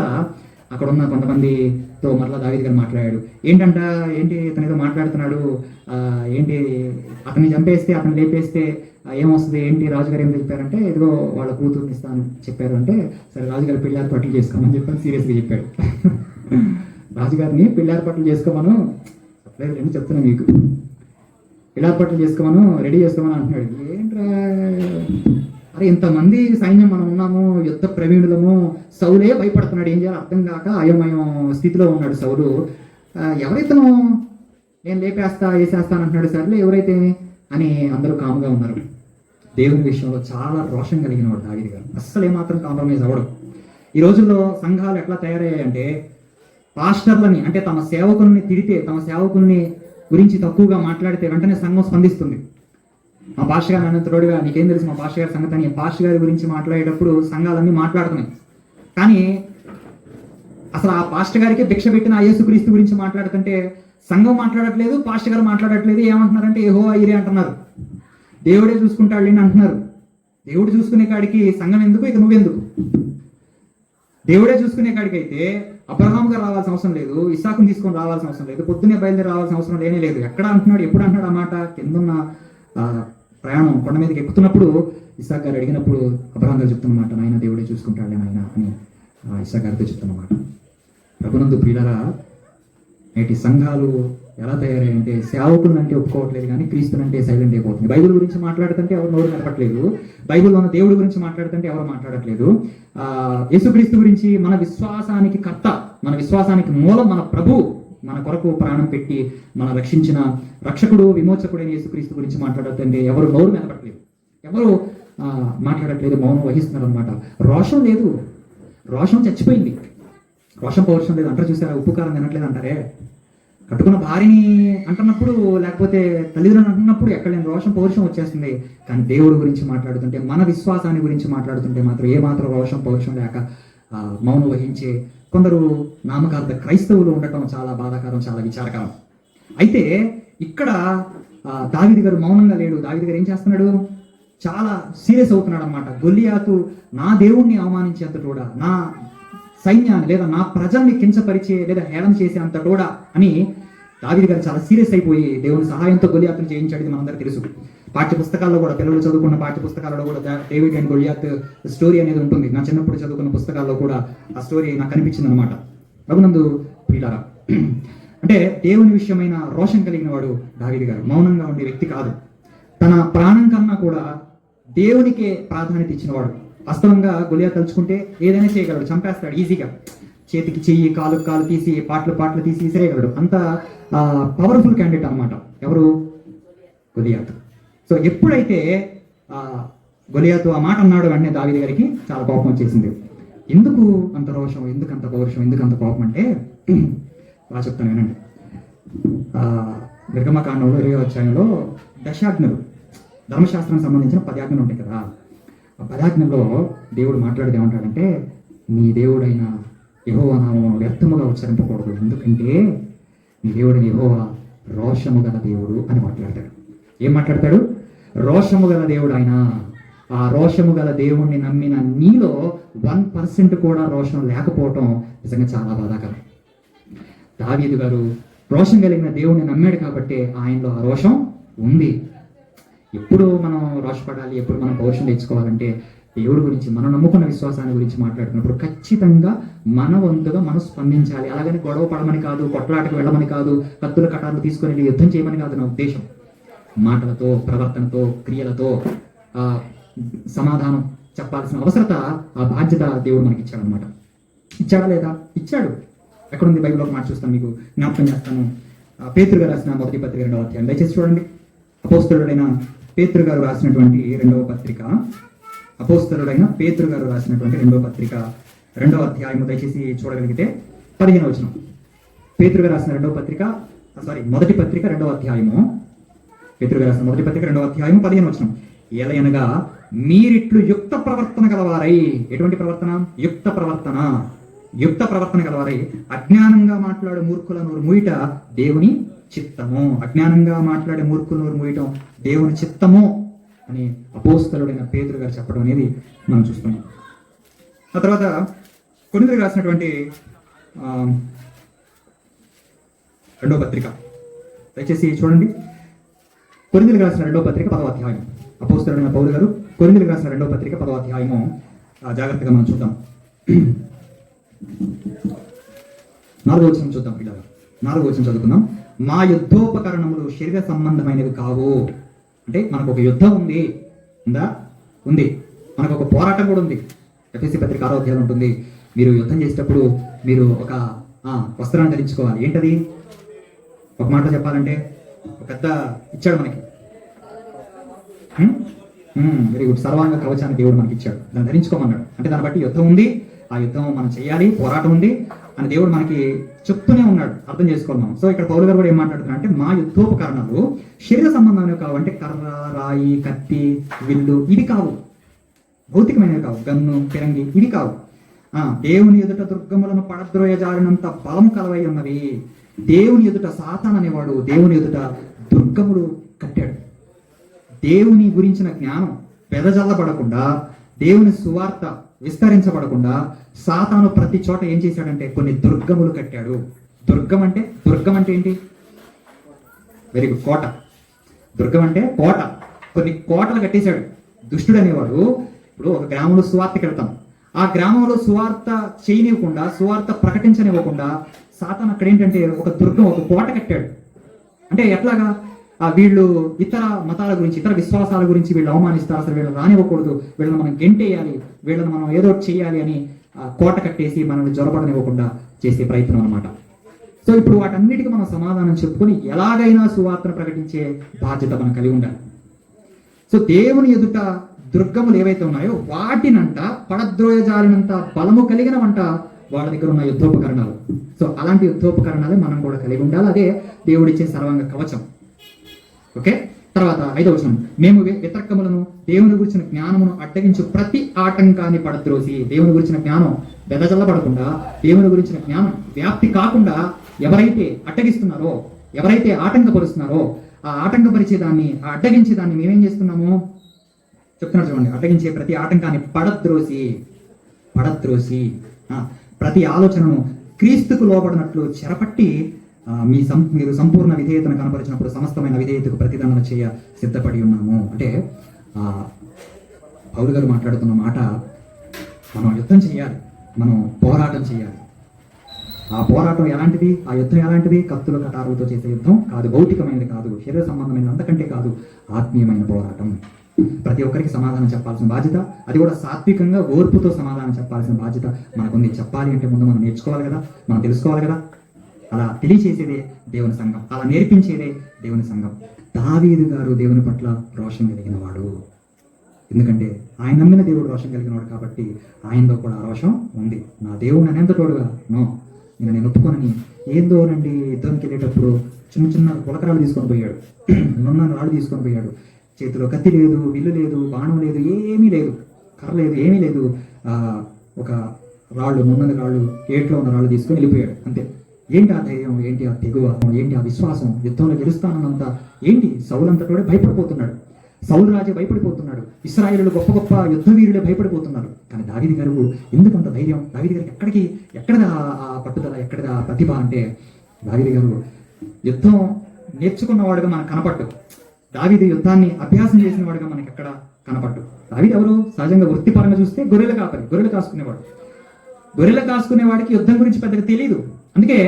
అక్కడ ఉన్న కొంతమందితో మరలా దావీదు గారు మాట్లాడాడు. ఏంటి ఇతను ఏదో మాట్లాడుతున్నాడు, ఏంటి అతన్ని చంపేస్తే, అతను లేపేస్తే ఏమొస్తుంది, ఏంటి రాజుగారు ఏం చెప్పారంటే, ఇదిగో వాళ్ళ కూతుర్ని ఇస్తాను చెప్పారు. అంటే సరే రాజుగారు పెళ్లి ఏర్పాట్లు చేసుకోమని చెప్పని సీరియస్గా చెప్పాడు. రాజుగారిని పెళ్లి ఏర్పాట్లు చేసుకోమను, చెప్పలేదు చెప్తున్నా మీకు, పెళ్లి ఏర్పాట్లు చేసుకోమను, రెడీ చేసుకోమని అంటున్నాడు. ఏంట్రా, అరే ఇంతమంది సైన్యం మనం ఉన్నాము, యుద్ధ ప్రవీణులము, సౌలే భయపడుతున్నాడు, ఏం చేయాలో అర్థం కాక అయోమయం స్థితిలో ఉన్నాడు సౌలు. ఎవరైతేనో నేను లేపేస్తా వేసేస్తాను అంటున్నాడు. సర్లే ఎవరైతే అని అందరూ కాముగా ఉన్నారు. దేవుని విషయంలో చాలా రోషం కలిగిన వాడు దావీదు గారు. అస్సలు ఏమాత్రం కాంప్రమైజ్ అవ్వడు. ఈ రోజుల్లో సంఘాలు ఎట్లా తయారయ్యాయంటే, పాస్టర్లని అంటే తమ సేవకుల్ని తిడితే, తమ సేవకుల్ని గురించి తక్కువగా మాట్లాడితే వెంటనే సంఘం స్పందిస్తుంది. మా పాస్టర్ గారు అనంతరోడుగా నీకేం తెలుసు మా పాస్టర్ గారి సంగతి అని పాస్టర్ గారి గురించి మాట్లాడేటప్పుడు సంఘాలన్నీ మాట్లాడుతున్నాయి. కానీ అసలు ఆ పాస్టర్ గారికి భిక్ష పెట్టిన ఆ యేసుక్రీస్తు గురించి మాట్లాడుతుంటే సంఘం మాట్లాడట్లేదు, పాస్టర్ గారు మాట్లాడట్లేదు. ఏమంటున్నారంటే యెహోవా ఈరే అంటున్నారు. దేవుడే చూసుకుంటాడు అంటున్నారు. దేవుడు చూసుకునే కాడికి సంఘం ఎందుకు, ఇక నువ్వెందుకు? దేవుడే చూసుకునే కాడికైతే అబ్రహాం గారు రావాల్సిన అవసరం లేదు, ఇస్సాకుని తీసుకొని రావాల్సిన అవసరం లేదు, పొద్దున్నే బయలుదేరి రావాల్సిన అవసరం లేనే లేదు. ఎక్కడ అంటున్నాడు, ఎప్పుడు అంటున్నాడు ఆ మాట? కిందన్న ప్రయాణం కొండ మీదకి ఎక్కుతున్నప్పుడు ఇస్సాక్ గారు అడిగినప్పుడు అబ్రహాం గారు చెప్తున్నమాట, నాయన దేవుడే చూసుకుంటాడు నాయన అని ఇస్సాక్ గారితో చెప్తున్నమాట. ప్రభునందు ప్రియులారా, నేటి సంఘాలు ఎలా తయారయ్యంటే సేవకులను అంటే ఒప్పుకోవట్లేదు, కానీ క్రీస్తునంటే సైలెంట్ అయిపోతుంది. బైబిల్ గురించి మాట్లాడుతుంటే ఎవరు నోరు నడపట్లేదు, బైబిల్లో ఉన్న దేవుడి గురించి మాట్లాడుతుంటే ఎవరు మాట్లాడట్లేదు. యేసుక్రీస్తు గురించి, మన విశ్వాసానికి కర్త, మన విశ్వాసానికి మూలం మన ప్రభు, మన కొరకు ప్రాణం పెట్టి మన రక్షించిన రక్షకుడు, విమోచకుడైన యేసుక్రీస్తు గురించి మాట్లాడుతుంటే ఎవరు నోరు మెదపట్లేదు, ఎవరు మాట్లాడట్లేదు, మౌనం వహిస్తున్నారు అనమాట. రోషం లేదు, రోషం చచ్చిపోయింది. రోషం పౌరుషం లేదు అంటారు చూసారా? ఉప్పు కారం తినట్లేదు అంటారే. కట్టుకున్న భార్యని అంటున్నప్పుడు, లేకపోతే తల్లిదండ్రులు అంటున్నప్పుడు ఎక్కడ లేని రోషం పౌరుషం వచ్చేస్తుంది. కానీ దేవుడి గురించి మాట్లాడుతుంటే, మన విశ్వాసాన్ని గురించి మాట్లాడుతుంటే మాత్రం ఏమాత్రం రోషం పౌరుషం లేక మౌనం వహించే కొందరు నామకార్థ క్రైస్తవులు ఉండటం చాలా బాధాకరం, చాలా విచారకరం. అయితే ఇక్కడ దావీదు గారు మౌనంగా లేడు. దావీదు గారు ఏం చేస్తున్నాడు? చాలా సీరియస్ అవుతున్నాడు అనమాట. గొల్లియాతు నా దేవుణ్ణి అవమానించేంత కూడా, నా సైన్యాన్ని లేదా నా ప్రజల్ని కించపరిచే లేదా హేళన చేసే అంత కూడా అని దావీదు గారు చాలా సీరియస్ అయిపోయి దేవుని సహాయంతో గొలియాతును జయించాడు. మనందరికీ తెలుసు. పాఠ్య పుస్తకాల్లో కూడా, పిల్లలు చదువుకున్న పాఠ్య పుస్తకాలలో కూడా డేవిడ్ అండ్ గొలియాత్ స్టోరీ అనేది ఉంటుంది. నా చిన్నప్పుడు చదువుకున్న పుస్తకాల్లో కూడా ఆ స్టోరీ నాకు కనిపించింది అనమాట. రఘునందు ప్రియులారా, అంటే దేవుని విషయమైన రోషం కలిగిన వాడు దావీదు గారు. మౌనంగా ఉండే వ్యక్తి కాదు. తన ప్రాణం కన్నా కూడా దేవునికే ప్రాధాన్యత ఇచ్చినవాడు. వాస్తవంగా గొలియాత్ తలుచుకుంటే ఏదైనా చేయగలడు, చంపేస్తాడు ఈజీగా. చేతికి చెయ్యి, కాలు తీసి, పాటలు తీసి విసిరేయగలడు. అంత పవర్ఫుల్ క్యాండిడేట్ అనమాట. ఎవరు? గొలియాత్. సో ఎప్పుడైతే గొలియాత్ ఆ మాట అన్నాడు, వెంటనే దావీదు గారికి చాలా కోపం వచ్చేసింది. ఎందుకు అంత రోషం, ఎందుకు అంత పౌరుషం, ఎందుకు అంత కోపం అంటే బాగా చెప్తాను వినండి. నిర్గమకాండంలో 20వ అధ్యాయంలో దశాజ్ఞలు, ధర్మశాస్త్రానికి సంబంధించిన 10 ఆజ్ఞలు ఉంటాయి కదా. ఆ 10 ఆజ్ఞల్లో దేవుడు మాట్లాడేది ఏమంటాడంటే, నీ దేవుడైన యెహోవా నామమును వ్యర్థముగా ఉచ్చరింపకూడదు, ఎందుకంటే నీ దేవుడైన యెహోవా రోషము గల దేవుడు అని మాట్లాడతాడు. ఏం మాట్లాడతాడు? రోషము గల దేవుడు ఆయన. ఆ రోషము గల దేవుణ్ణి నమ్మిన నీలో 1% కూడా రోషం లేకపోవటం నిజంగా చాలా బాధాకరం. దావీదు గారు రోషం కలిగిన దేవుణ్ణి నమ్మాడు కాబట్టి ఆయనలో ఆ రోషం ఉంది. ఎప్పుడు మనం రోషపడాలి, ఎప్పుడు మనం పౌరుషం తెచ్చుకోవాలంటే దేవుడి గురించి, మనం నమ్ముకున్న విశ్వాసాన్ని గురించి మాట్లాడుతున్నప్పుడు ఖచ్చితంగా మన వంతుగా మనం స్పందించాలి. అలాగని గొడవ పడమని కాదు, కొట్లాటకు వెళ్ళమని కాదు, కత్తుల కటార్లు తీసుకొని యుద్ధం చేయమని కాదు నా ఉద్దేశం. మాటలతో, ప్రవర్తనతో, క్రియలతో సమాధానం చెప్పాల్సిన అవసరత, ఆ బాధ్యత దేవుడు మనకి ఇచ్చాడు అనమాట. ఇచ్చాడా లేదా? ఇచ్చాడు. ఎక్కడుంది బైబిల్లో? ఒక మాట చూస్తాను, మీకు జ్ఞాపకం చేస్తాను. పేతురు గారు రాసిన మొదటి పత్రిక 2వ అధ్యాయం దయచేసి చూడండి. అపోస్తలుడైన పేతురు గారు రాసినటువంటి 2వ పత్రిక, అపోస్తలుడైన పేతురు గారు రాసినటువంటి 2వ పత్రిక 2వ అధ్యాయము దయచేసి చూడగలిగితే 15వ వచనం. పేతురు గారు రాసిన మొదటి పత్రిక 2వ అధ్యాయము, పేతురు గారు రాసిన మొదటి పత్రిక 2వ అధ్యాయము 15వ వచనం. ఏలయనగా మీరిట్లు యుక్త ప్రవర్తన గలవారై, ఎటువంటి ప్రవర్తన? యుక్త ప్రవర్తన గలవారై అజ్ఞానంగా మాట్లాడే మూర్ఖుల నోరు మూయట దేవుని చిత్తము. అజ్ఞానంగా మాట్లాడే మూర్ఖుల నోరు మూయటం దేవుని చిత్తము అని అపోస్తలుడైన పేతురు గారు చెప్పడం అనేది మనం చూస్తున్నాం. ఆ తర్వాత కొరింథీయులకు రాసినటువంటి 2వ పత్రిక దయచేసి చూడండి. కొరింథీయులకు రాసిన 2వ పత్రిక 10వ అధ్యాయం. అపోస్తలుడైన పౌలు గారు కొరింథీయులకు రాసిన 2వ పత్రిక 10వ అధ్యాయము జాగ్రత్తగా మనం చూద్దాం. 4వ వచనం చూద్దాం. ఇలా 4వ వచనం చదువుకుందాం. మా యుద్ధోపకరణములు శరీర సంబంధమైనవి కావు. అంటే మనకు ఒక యుద్ధం ఉంది, ఉంది, మనకు ఒక పోరాటం కూడా ఉంది. ఎఫెసీ పత్రిక 6వ అధ్యాయం ఉంటుంది. మీరు యుద్ధం చేసేటప్పుడు మీరు ఒక వస్త్రాన్ని ధరించుకోవాలి. ఏంటది? ఒక మాట చెప్పాలంటే ఒక పెద్ద ఇచ్చాడు మనకి. Very good. సర్వాంగ కవచాన్ని దేవుడు మనకి ఇచ్చాడు, దాన్ని ధరించుకోమన్నాడు. అంటే దాన్ని బట్టి యుద్ధం ఉంది, ఆ యుద్ధం మనం చేయాలి, పోరాటం ఉంది అని దేవుడు మనకి చెప్తూనే ఉన్నాడు. అర్థం చేసుకోవాలి మనం. సో ఇక్కడ పౌలు గారు కూడా ఏం మాట్లాడుతున్నారు అంటే, మా యుద్ధోపకరణాలు శరీర సంబంధమైనవి కావు. అంటే కర్ర, రాయి, కత్తి, విల్లు ఇవి కావు, భౌతికమైనవి కావు. గన్ను, ఫిరంగి ఇవి కావు. దేవుని ఎదుట దుర్గములను పడద్రోయజారినంత బలము కలవై ఉన్నవి. దేవుని ఎదుట సాతాన్ అనేవాడు దేవుని ఎదుట దుర్గములు కట్టాడు. దేవుని గురించిన జ్ఞానం వెదజల్లబడకుండా, దేవుని సువార్త విస్తరించబడకుండా సాతాను ప్రతి చోట ఏం చేశాడంటే కొన్ని దుర్గములు కట్టాడు. దుర్గం అంటే ఏంటి? వెరీ గుడ్, కోట. దుర్గం అంటే కోట. కొన్ని కోటలు కట్టేశాడు దుష్టుడు అనేవాడు. ఇప్పుడు ఒక గ్రామంలో సువార్తకి వెళ్తాం, ఆ గ్రామంలో సువార్త చేయనివ్వకుండా, సువార్త ప్రకటించనివ్వకుండా సాతాను అక్కడ ఏంటంటే ఒక దుర్గం, ఒక కోట కట్టాడు. అంటే ఎట్లాగా? వీళ్ళు ఇతర మతాల గురించి, ఇతర విశ్వాసాల గురించి వీళ్ళు అవమానిస్తారు, అసలు వీళ్ళని రానివ్వకూడదు, వీళ్ళని మనం గెంటేయాలి, వీళ్ళని మనం ఏదో చేయాలి అని కోట కట్టేసి మనల్ని జ్వరపడనివ్వకుండా చేసే ప్రయత్నం అనమాట. సో ఇప్పుడు వాటన్నిటికీ మనం సమాధానం చెప్పుకొని ఎలాగైనా సువార్తను ప్రకటించే బాధ్యత మనం కలిగి ఉండాలి. సో దేవుని ఎదుట దుర్గములు ఏవైతే ఉన్నాయో వాటినంట పడద్రోయజాలినంత బలము కలిగినవంట వాళ్ళ దగ్గర ఉన్న యుద్ధోపకరణాలు. సో అలాంటి యుద్ధోపకరణాలే మనం కూడా కలిగి ఉండాలి. అదే దేవుడిచ్చే సర్వాంగ కవచం. ఓకే, తర్వాత 5వ వచనం, మేము వితర్కములను దేవుని గురించిన జ్ఞానమును అడ్డగించు ప్రతి ఆటంకాన్ని పడద్రోసి. దేవుని గురించిన జ్ఞానం వెదజల్లబడకుండా, దేవుని గురించిన జ్ఞానం వ్యాప్తి కాకుండా ఎవరైతే అడ్డగిస్తున్నారో, ఎవరైతే ఆటంకపరుస్తున్నారో, ఆ ఆటంకపరిచేదాన్ని, ఆ అడ్డగించేదాన్ని మేమేం చేస్తున్నాము చెప్తున్నారు చూడండి. అడ్డగించే ప్రతి ఆటంకాన్ని పడద్రోసి ప్రతి ఆలోచనను క్రీస్తుకు లోబడినట్లు చెరపట్టి మీరు సంపూర్ణ విధేయతను కనపరిచినప్పుడు సమస్తమైన విధేయతకు ప్రతిదండన చేయ సిద్ధపడి ఉన్నాము. అంటే పౌలు గారు మాట్లాడుతున్న మాట, మనం యుద్ధం చేయాలి, మనం పోరాటం చేయాలి. ఆ పోరాటం ఎలాంటిది? ఆ యుద్ధం ఎలాంటిది? కత్తులు కటారులతో చేసే యుద్ధం కాదు, భౌతికమైనది కాదు, శరీర సంబంధమైనది అంతకంటే కాదు, ఆత్మీయమైన పోరాటం. ప్రతి ఒక్కరికి సమాధానం చెప్పాల్సిన బాధ్యత, అది కూడా సాత్వికంగా ఓర్పుతో సమాధానం చెప్పాల్సిన బాధ్యత మనకుంది. చెప్పాలి అంటే ముందు మనం నేర్చుకోవాలి కదా, మనం తెలుసుకోవాలి కదా. అలా తెలియచేసేదే దేవుని సంఘం, అలా నేర్పించేదే దేవుని సంఘం. దావీదు గారు దేవుని పట్ల రోషం కలిగిన వాడు, ఎందుకంటే ఆయన నమ్మిన దేవుడు రోషం కలిగిన వాడు కాబట్టి ఆయనలో కూడా రోషం ఉంది. నా దేవుడు నన్ను ఎంత తోడుగా నేను ఒప్పుకోనని ఏందోనండి యుద్ధానికి వెళ్ళేటప్పుడు చిన్న చిన్న పులకరాలు తీసుకొని పోయాడు, నున్న రాళ్ళు తీసుకొని పోయాడు. చేతిలో కత్తి లేదు, విల్లు లేదు, బాణం లేదు, ఏమీ లేదు, కర్ర లేదు, ఏమీ లేదు. ఒక రాళ్ళు, నున్నది రాళ్ళు, ఏట్లో ఉన్న రాళ్ళు తీసుకొని వెళ్ళిపోయాడు అంతే. ఏంటి ఆ ధైర్యం, ఏంటి ఆ తెగువ, ఏంటి ఆ విశ్వాసం, యుద్ధంలో గెలుస్తానన్నంత ఏంటి? సౌలంతటోడే భయపడిపోతున్నాడు, సౌలు రాజే భయపడిపోతున్నాడు, ఇశ్రాయేలులు గొప్ప గొప్ప యుద్ధ వీరులే భయపడిపోతున్నారు. కానీ దావీదు గారు ఎందుకంత ధైర్యం? దావీదు గారికి ఎక్కడిది ఆ పట్టుదల, ఎక్కడిది ఆ ప్రతిభ అంటే దావీదు గారు యుద్ధం నేర్చుకున్నవాడుగా మనకు కనపడ్డు. దావీదు యుద్ధాన్ని అభ్యాసం చేసిన వాడుగా మనకి ఎక్కడ కనపడ్డు. దావీదు ఎవరు? సహజంగా వృత్తిపరంగా చూస్తే గొర్రెలు కాసుకునేవాడు. గొర్రెలు కాసుకునేవాడికి యుద్ధం గురించి పెద్దగా తెలియదు. అందుకే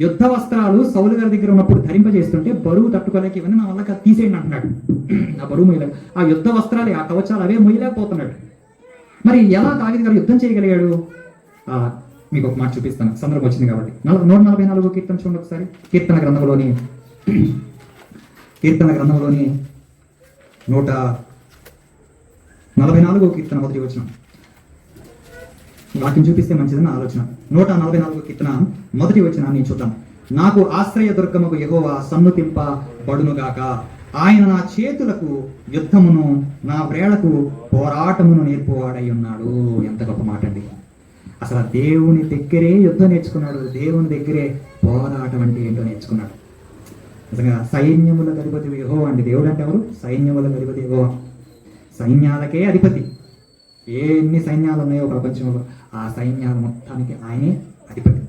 యుద్ధ వస్త్రాలు సౌలు గారి దగ్గర ఉన్నప్పుడు ధరింపజేస్తుంటే బరువు తట్టుకోలేక ఇవన్నీ నా వల్ల తీసేయండి అంటున్నాడు. ఆ బరువు మొయ్యలేక, ఆ యుద్ధ వస్త్రాలు, ఆ కవచాలు అవే మొయ్యలేకపోతున్నాడు. మరి ఎలా దావీదు గారు యుద్ధం చేయగలిగాడు? మీకు ఒక మాట చూపిస్తాను, సందర్భం వచ్చింది కాబట్టి. 144 కీర్తన చూడండి ఒకసారి. కీర్తన గ్రంథంలోని 144 కీర్తన 1వ వచనం. వాక్యం చూపిస్తే మంచిదని ఆలోచన. 144 కీర్తన 1వ వచనాన్ని చూద్దాం. నాకు ఆశ్రయ దుర్గముకు యెహోవా సన్నుతింపబడునుగాక. ఆయన నా చేతులకు యుద్ధమును, నా వ్రేళ్లకు పోరాటమును నేర్పువాడై ఉన్నాడు. ఎంత గొప్ప మాట అండి! అసలు దేవుని దగ్గరే యుద్ధం నేర్చుకున్నాడు, దేవుని దగ్గరే పోరాటం అంటే ఏంటో నేర్చుకున్నాడు. నిజంగా సైన్యములకు అధిపతి యెహోవా అండి. దేవుడు అంటే ఎవరు? సైన్యములకు అధిపతి యెహోవా, సైన్యాలకే అధిపతి. ఎన్ని సైన్యాలు ఉన్నాయో ప్రపంచంలో ఆ సైన్యాలు మొత్తానికి ఆయనే అధిపతి.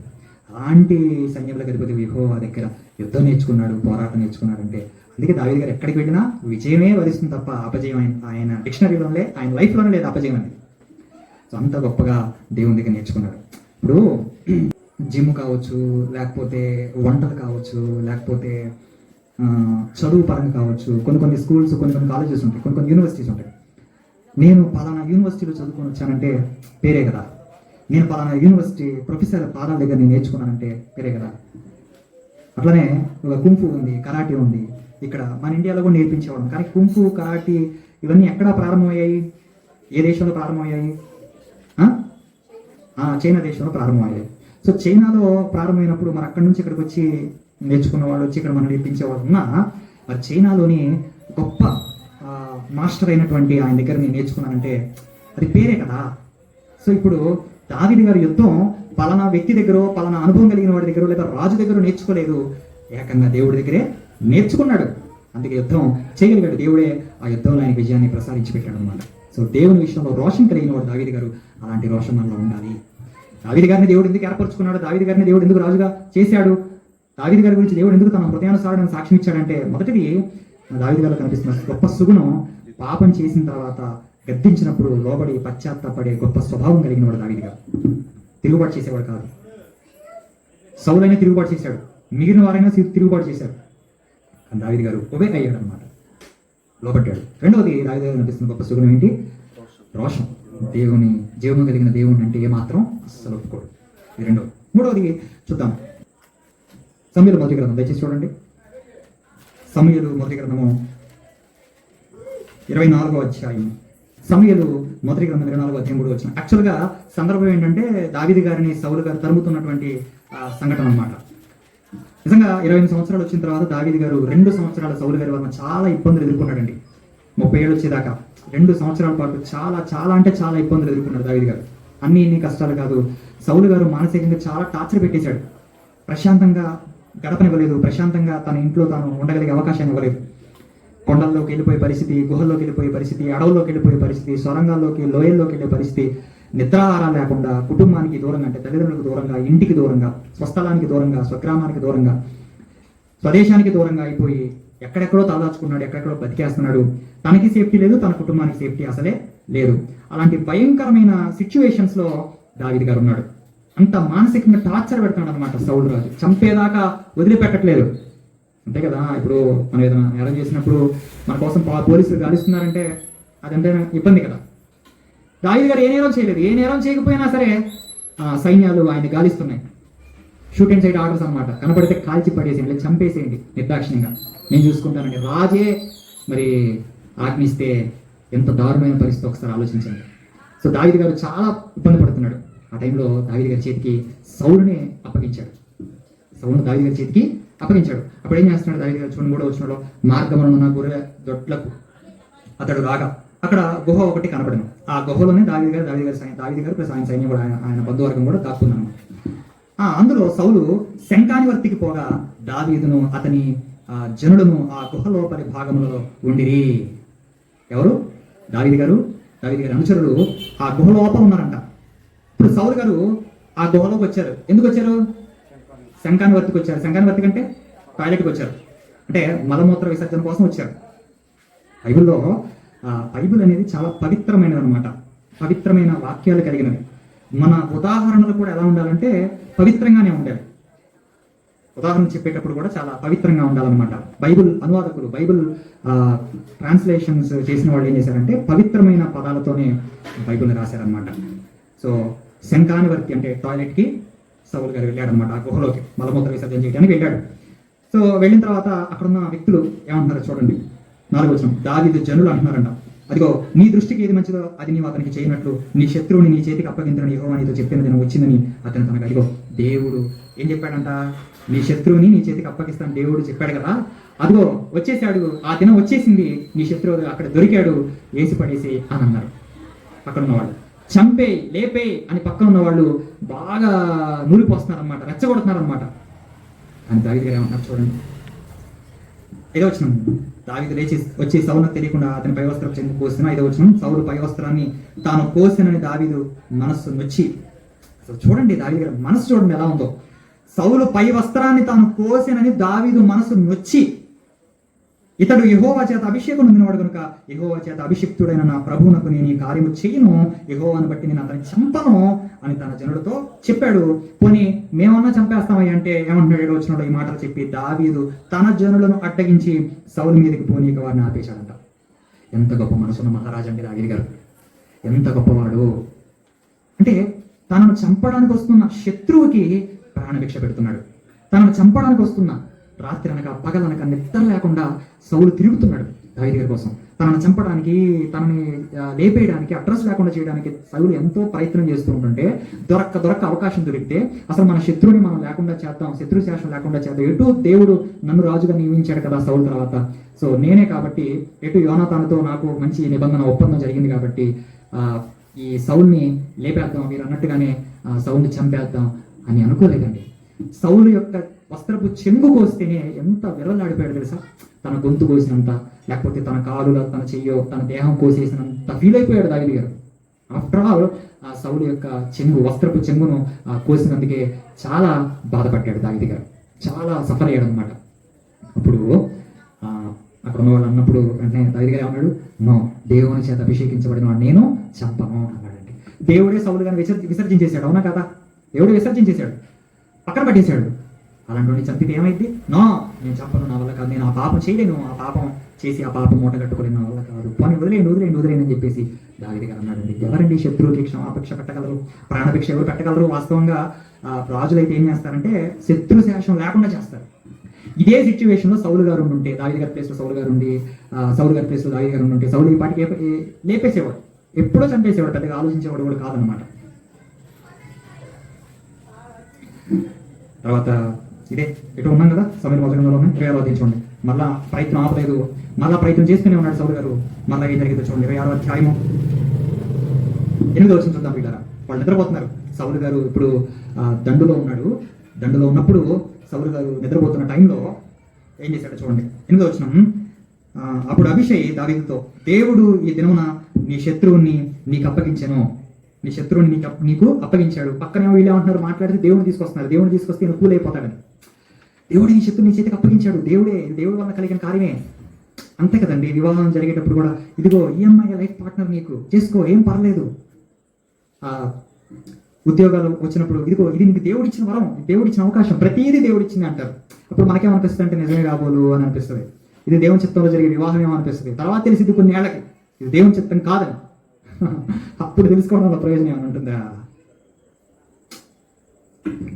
అలాంటి సైన్యములకు అధిపతి యెహోవా దగ్గర యుద్ధం నేర్చుకున్నాడు, పోరాటం నేర్చుకున్నాడు. అంటే అందుకే దావీదు గారు ఎక్కడికి వెళ్ళినా విజయమే వరిస్తుంది తప్ప అపజయం ఆయన డిక్షనరీలోనే, ఆయన లైఫ్లోనే లేదు అపజయం అనేది. సో అంత గొప్పగా దేవుని దగ్గర నేర్చుకున్నాడు. ఇప్పుడు జిమ్ కావచ్చు, లేకపోతే వంటలు కావచ్చు, లేకపోతే చదువు పరంగా కావచ్చు, కొన్ని స్కూల్స్, కొన్ని కాలేజెస్ ఉంటాయి, కొన్ని యూనివర్సిటీస్ ఉంటాయి. నేను పలానా యూనివర్సిటీలో చదువుకొని వచ్చానంటే పేరే కదా. నేను పలానా యూనివర్సిటీ ప్రొఫెసర్ పాదాల దగ్గర నేను నేర్చుకున్నానంటే పేరే కదా. అట్లనే ఒక కుంఫు ఉంది, కరాటే ఉంది. ఇక్కడ మన ఇండియాలో కూడా నేర్పించేవాళ్ళం. కానీ కుంఫు, కరాటే ఇవన్నీ ఎక్కడ ప్రారంభమయ్యాయి? ఏ దేశంలో ప్రారంభమయ్యాయి? చైనా దేశంలో ప్రారంభమయ్యాయి. సో చైనాలో ప్రారంభమైనప్పుడు మరి అక్కడి నుంచి ఇక్కడికి వచ్చి నేర్చుకున్న వాళ్ళు వచ్చి ఇక్కడ మనం నేర్పించేవాళ్ళు ఉన్నా, మరి చైనాలోని గొప్ప మాస్టర్ అయినటువంటి ఆయన దగ్గర నేను నేర్చుకున్నానంటే అది పేరే కదా. సో ఇప్పుడు దావీదు గారి యుద్ధం పలానా వ్యక్తి దగ్గర, పలానా అనుభవం కలిగిన వాడి దగ్గర, లేదా రాజు దగ్గర నేర్చుకోలేదు, ఏకంగా దేవుడి దగ్గరే నేర్చుకున్నాడు. అందుకే యుద్ధం చేయగలిగాడు. దేవుడే ఆ యుద్ధంలో ఆయన విజయాన్ని ప్రసాదించి పెట్టాడు అనమాట. సో దేవుని విషయంలో రోషం కలిగిన వాడు దావీదు గారు. అలాంటి రోషం మనలో ఉండాలి. దావీదు గారిని దేవుడు ఎందుకు ఏర్పరచుకున్నాడు, దావీదు గారిని దేవుడు ఎందుకు రాజుగా చేశాడు, దావీదు గారి గురించి దేవుడు ఎందుకు తన హృదయానుసారుడని సాక్ష్యం ఇచ్చాడంటే, మొదటిది దావీదు గారిలో కనిపిస్తున్న గొప్ప సుగుణం, పాపం చేసిన తర్వాత గద్దించినప్పుడు లోబడి పశ్చాత్తాపడే గొప్ప స్వభావం కలిగిన వాడు దావీదు గారు. తిరుగుబాటు చేసేవాడు కాదు. సౌలైనా తిరుగుబాటు చేశాడు, మిగిలిన వారైనా తిరుగుబాటు చేశారు, కానీ దావీదు గారు ఒబే అయ్యాడు అనమాట, లోబడ్డాడు. రెండవది దావీదు గారు కనిపిస్తున్న గొప్ప సుగుణం ఏంటి? రోషం. దేవుని జీవము కలిగిన దేవుని అంటే ఏమాత్రం అస్సలు ఒప్పుకోడు. ఇది రెండవది. మూడవది చూద్దాం, సమూయేలు మొదటి గ్రంథం, దయచేసి చూడండి. సమూయేలు మొదటి గ్రంథము 24వ అధ్యాయం. సమూయేలు మొదటి గ్రంథం 24వ అధ్యాయం 3వ వచనం. యాక్చువల్గా సందర్భం ఏంటంటే దావీదు గారిని సౌలు గారు తరుముతున్నటువంటి సంఘటన అనమాట. నిజంగా 28 సంవత్సరాలు వచ్చిన తర్వాత దావీదు గారు 2 సంవత్సరాల సౌలు గారి వలన చాలా ఇబ్బందులు ఎదుర్కొన్నాడండి. 30 ఏళ్ళు వచ్చేదాకా 2 సంవత్సరాల పాటు చాలా అంటే చాలా ఇబ్బందులు ఎదుర్కొన్నాడు దావీదు గారు. ఇన్ని కష్టాలు కాదు, సౌలు గారు మానసికంగా చాలా టార్చర్ పెట్టేశాడు. ప్రశాంతంగా గడపనివ్వలేదు, ప్రశాంతంగా తన ఇంట్లో తాను ఉండగలిగే అవకాశాన్ని ఇవ్వలేదు. కొండల్లోకి వెళ్ళిపోయే పరిస్థితి, గుహల్లోకి వెళ్ళిపోయే పరిస్థితి, అడవుల్లోకి వెళ్ళిపోయే పరిస్థితి, సొరంగాల్లోకి, లోయల్లోకి వెళ్ళే పరిస్థితి, నిద్రాహారం లేకుండా, కుటుంబానికి దూరంగా అంటే తల్లిదండ్రులకు దూరంగా, ఇంటికి దూరంగా, స్వస్థలానికి దూరంగా, స్వగ్రామానికి దూరంగా, స్వదేశానికి దూరంగా అయిపోయి ఎక్కడెక్కడో తలదాచుకున్నాడు, ఎక్కడెక్కడో బతికేస్తున్నాడు. తనకి సేఫ్టీ లేదు, తన కుటుంబానికి సేఫ్టీ అసలే లేదు. అలాంటి భయంకరమైన సిచ్యువేషన్స్ లో దావీదు గారు ఉన్నాడు. అంత మానసికంగా టార్చర్ పెడుతున్నాడు అనమాట సౌలు రాజు. చంపేదాకా వదిలిపెట్టట్లేదు. అంతే కదా, ఇప్పుడు మనం ఏదైనా నేరం చేసినప్పుడు మన కోసం పోలీసులు గాలిస్తున్నారంటే అదంటే ఇబ్బంది కదా. దావీదు గారు ఏ నేరం చేయలేదు, ఏ నేరం చేయకపోయినా సరే సైన్యాలు ఆయన గాలిస్తున్నాయి. షూట్ అండ్ సైడ్ ఆర్డర్స్ అనమాట. కనపడితే కాల్చి పడేసేయండి, చంపేసేయండి నిర్దాక్షిణ్యంగా, నేను చూసుకుంటానండి. రాజే మరి ఆజ్ఞిస్తే ఎంత దారుణమైన పరిస్థితి ఒకసారి ఆలోచించండి. సో దావీదు గారు చాలా ఇబ్బంది పడుతున్నాడు. ఆ టైంలో దావీదు గారి చేతికి సౌలునే అప్పగించాడు. సౌలును దావీదు గారి చేతికి అప్పగించాడు. అప్పుడు ఏం చేస్తున్నాడు దావీదు గారు? చూడండి 3వ వచనంలో, మార్గమున గొర్రె దొడ్లకు అతడు రాగా అక్కడ గుహ ఒకటి కనపడను. ఆ గుహలోనే దావీదు గారు ప్లస్ ఆయన సైన్యం కూడా, ఆయన బంధువర్గం కూడా దాక్కున్నాను. అందులో సౌలు శంఖానివర్తికి పోగా దావీదును అతని జనులను ఆ గుహలోపలి భాగములలో ఉండిరి. ఎవరు? దావీదు గారి అనుచరులు ఆ గుహ లోపల ఉన్నారంట. ఇప్పుడు సౌలు గారు ఆ గుహలోకి వచ్చారు. ఎందుకు వచ్చారు? శంఖానివర్తికి వచ్చారు. శంఖానివర్తికి అంటే టాయిలెట్కి వచ్చారు, అంటే మలమూత్ర విసర్జన కోసం వచ్చారు. బైబిల్ అనేది చాలా పవిత్రమైనది అనమాట. పవిత్రమైన వాక్యాలు కలిగినది. మన ఉదాహరణలు కూడా ఎలా ఉండాలంటే పవిత్రంగానే ఉండాలి. ఉదాహరణ చెప్పేటప్పుడు కూడా చాలా పవిత్రంగా ఉండాలన్నమాట. బైబిల్ అనువాదకులు, బైబిల్ ట్రాన్స్లేషన్స్ చేసిన వాళ్ళు ఏం చేశారంటే పవిత్రమైన పదాలతోనే బైబిల్ని రాశారనమాట. సో శంఖానివర్తి అంటే టాయిలెట్కి సౌలు గారు వెళ్ళాడు అనమాట. ఆ గుహలోకి మలమూత్ర విసర్జన చేయడానికి వెళ్ళాడు. సో వెళ్ళిన తర్వాత అక్కడున్న వ్యక్తులు ఏమంటున్నారో చూడండి. 4వ వచనం, దావీదు జనులు అంటున్నారంట, అదిగో నీ దృష్టికి ఏది మంచిదో అది నీవు అతనికి చేయనట్లు నీ శత్రువుని నీ చేతికి అప్పగించని యెహోవా నీతో చెప్పిన దినం వచ్చిందని అతను తనకు, అదిగో దేవుడు ఏం చెప్పాడంట? నీ శత్రువుని నీ చేతికి అప్పగిస్తాను దేవుడు చెప్పాడు కదా, అదిగో వచ్చేసాడు, ఆ దినం వచ్చేసింది, నీ శత్రువు అక్కడ దొరికాడు, వేసి పడేసి అని అన్నారు. అక్కడ ఉన్నవాళ్ళు చంపే లేపే అని పక్కన ఉన్న వాళ్ళు బాగా నూరిపోస్తున్నారు అనమాట, రెచ్చగొడుతున్నారు అనమాట. అని దావీదు గారు ఏమంటారు చూడండి. 5వ వచనం, దావీదు లేచి వచ్చి సౌలుకు తెలియకుండా అతని పై వస్త్రం చెంది కోసిన. 5వ వచనం, సౌలు పై వస్త్రాన్ని తాను కోసినని దావీదు మనస్సు నొచ్చి. అసలు చూడండి దావీదు గారి మనసు చూడండి ఎలా ఉందో. సౌలు పై వస్త్రాన్ని తాను కోసినని దావీదు మనసు నొచ్చి, ఇతడు యెహోవా చేత అభిషేకం నొందినవాడు కనుక యెహోవా చేత అభిషిక్తుడైన నా ప్రభువునకు నేను ఈ కార్యము చేయను, యెహోవాను బట్టి నేను అతన్ని చంపను అని తన జనులతో చెప్పాడు. పోనీ మేమన్నా చంపేస్తామయ్య అంటే ఏమంటున్నాడు? 7వ వచనంలో ఈ మాటలు చెప్పి దావీదు తన జనులను అడ్డగించి సౌలు మీదకి పోనీక వారిని ఆపేశాడంట. ఎంత గొప్ప మనసున్న మహారాజు అండి దావీదు గారు, ఎంత గొప్పవాడు అంటే తనను చంపడానికి వస్తున్న శత్రువుకి ప్రాణభిక్ష పెడుతున్నాడు. తనను చంపడానికి వస్తున్న రాత్రి అనక పగలనక నిద్ర లేకుండా సౌలు తిరుగుతున్నాడు దావీదు గారి కోసం. తనను చంపడానికి, తనని లేపేయడానికి, అడ్రస్ లేకుండా చేయడానికి సౌలు ఎంతో ప్రయత్నం చేస్తూ ఉంటుంటే దొరక్క అవకాశం దొరికితే అసలు మన శత్రువుని మనం లేకుండా చేద్దాం, శత్రు శాసనం లేకుండా చేద్దాం. ఎటు దేవుడు నన్ను రాజుగా నియమించాడు కదా సౌలు తర్వాత, సో నేనే కాబట్టి ఎటు యోనాతానుతో నాకు మంచి నిబంధన ఒప్పందం జరిగింది కాబట్టి ఈ సౌల్ని లేపేద్దాం, మీరు అన్నట్టుగానే సౌల్ని చంపేద్దాం అని అనుకోలేదండి. సౌలు యొక్క వస్త్రపు చెంగు కోస్తేనే ఎంత విరలాడిపోయాడు తెలుసా. తన గొంతు కోసినంత, లేకపోతే తన కాలులో తన చెయ్యో తన దేహం కోసేసినంత ఫీల్ అయిపోయాడు దావీదు గారు. ఆఫ్టర్ ఆల్ ఆ సౌలు యొక్క చెంగు, వస్త్రపు చెంగును కోసినందుకే చాలా బాధపడ్డాడు దావీదు గారు, చాలా సఫర్ అయ్యాడు అనమాట. అప్పుడు అక్కడ ఉన్న వాళ్ళు అన్నప్పుడు వెంటనే దావీదు గారు ఏమన్నాడు, నో, దేవుని చేత అభిషేకించబడిన వాడు నేను చంపను అన్నాడండి. దేవుడే సౌలు గారిని విసర్జించేశాడు, అవునా కదా? దేవుడే విసర్జించేశాడు, పక్కన పట్టేశాడు. అలాంటి చంపితే ఏమైంది? నో, నేను చంపను, నా వల్ల కాదు, నేను ఆ పాపం చేయలేను, ఆ పాపం చేసి ఆ పాపం మూట కట్టుకోలేను, నా వల్ల కాదు, పోనీ వదిలేండి అని చెప్పేసి దావీదు గారు అన్నాడండి. ఎవరండి శత్రువుకి క్షమాభిక్ష పెట్టగలరు? ప్రాణభిక్ష ఎవరు పెట్టగలరు? వాస్తవంగా రాజులు అయితే ఏం చేస్తారంటే శత్రు శేషం లేకుండా చేస్తారు. ఇదే సిచ్యువేషన్ లో సౌలు గారు ఉంటే, దావీదు గారి ప్లేస్ లో సౌలు గారు ఉండి, సౌలు గారి ప్లేస్ లో దావీదు గారు ఉంటే సౌలు ఈ పాటికి లేపేసేవాడు, ఎప్పుడో చంపేసేవాడు, పెద్దగా ఆలోచించేవాడు కూడా కాదనమాట. తర్వాత ఇదే ఎటు ఉన్నాం కదా, సమయం మొదలులో చూడండి, మళ్ళా ప్రయత్నం ఆపలేదు, మళ్ళా ప్రయత్నం చేస్తూనే ఉన్నాడు సౌలు గారు. మళ్ళీ ఏం జరిగిందో చూడండి, 26వ అధ్యాయము 8వ వచనం చూద్దాం. వీళ్ళరా వాళ్ళు నిద్రపోతున్నారు. సౌలు గారు ఇప్పుడు దండులో ఉన్నాడు. దండులో ఉన్నప్పుడు సౌలు గారు నిద్రపోతున్న టైంలో ఏం చేశాడో చూడండి, 8వ వచనం. అప్పుడు అభిషేక్ దావీదుతో, దేవుడు ఈ దినమున నీ శత్రువుని నీకు అప్పగించెను, నీ శత్రువుని నీకు అప్పగించాడు. పక్కనే వీళ్ళు ఏమంటున్నారు, మాట్లాడితే దేవుడిని తీసుకొస్తున్నారు, దేవుడిని తీసుకొస్తే ఈయన కూలైపోతాడని. దేవుడు నీ శత్రువు నీ చేతికి అప్పగించాడు, దేవుడి వల్ల కలిగిన కార్యమే. అంతే కదండి, వివాహం జరిగేటప్పుడు కూడా, ఇదిగో ఈ అమ్మాయి లైఫ్ పార్ట్నర్, నీకు చేసుకో, ఏం పర్లేదు. ఉద్యోగాలు వచ్చినప్పుడు, ఇదిగో ఇది నీకు దేవుడిచ్చిన వరం, దేవుడిచ్చిన అవకాశం, ప్రతిదీ దేవుడిచ్చింది అంటారు. అప్పుడు మనకేమనిపిస్తుంది అంటే నిజమే కాబోలు అని అనిపిస్తుంది. ఇది దేవుని చిత్తంలో జరిగే వివాహం ఏమనిపిస్తుంది. తర్వాత తెలిసింది కొన్ని ఏళ్ళకి ఇది దేవుని చిత్తం కాదని. అప్పుడు తెలుసుకోవడం వల్ల ప్రయోజనం ఏమైనా ఉంటుందా?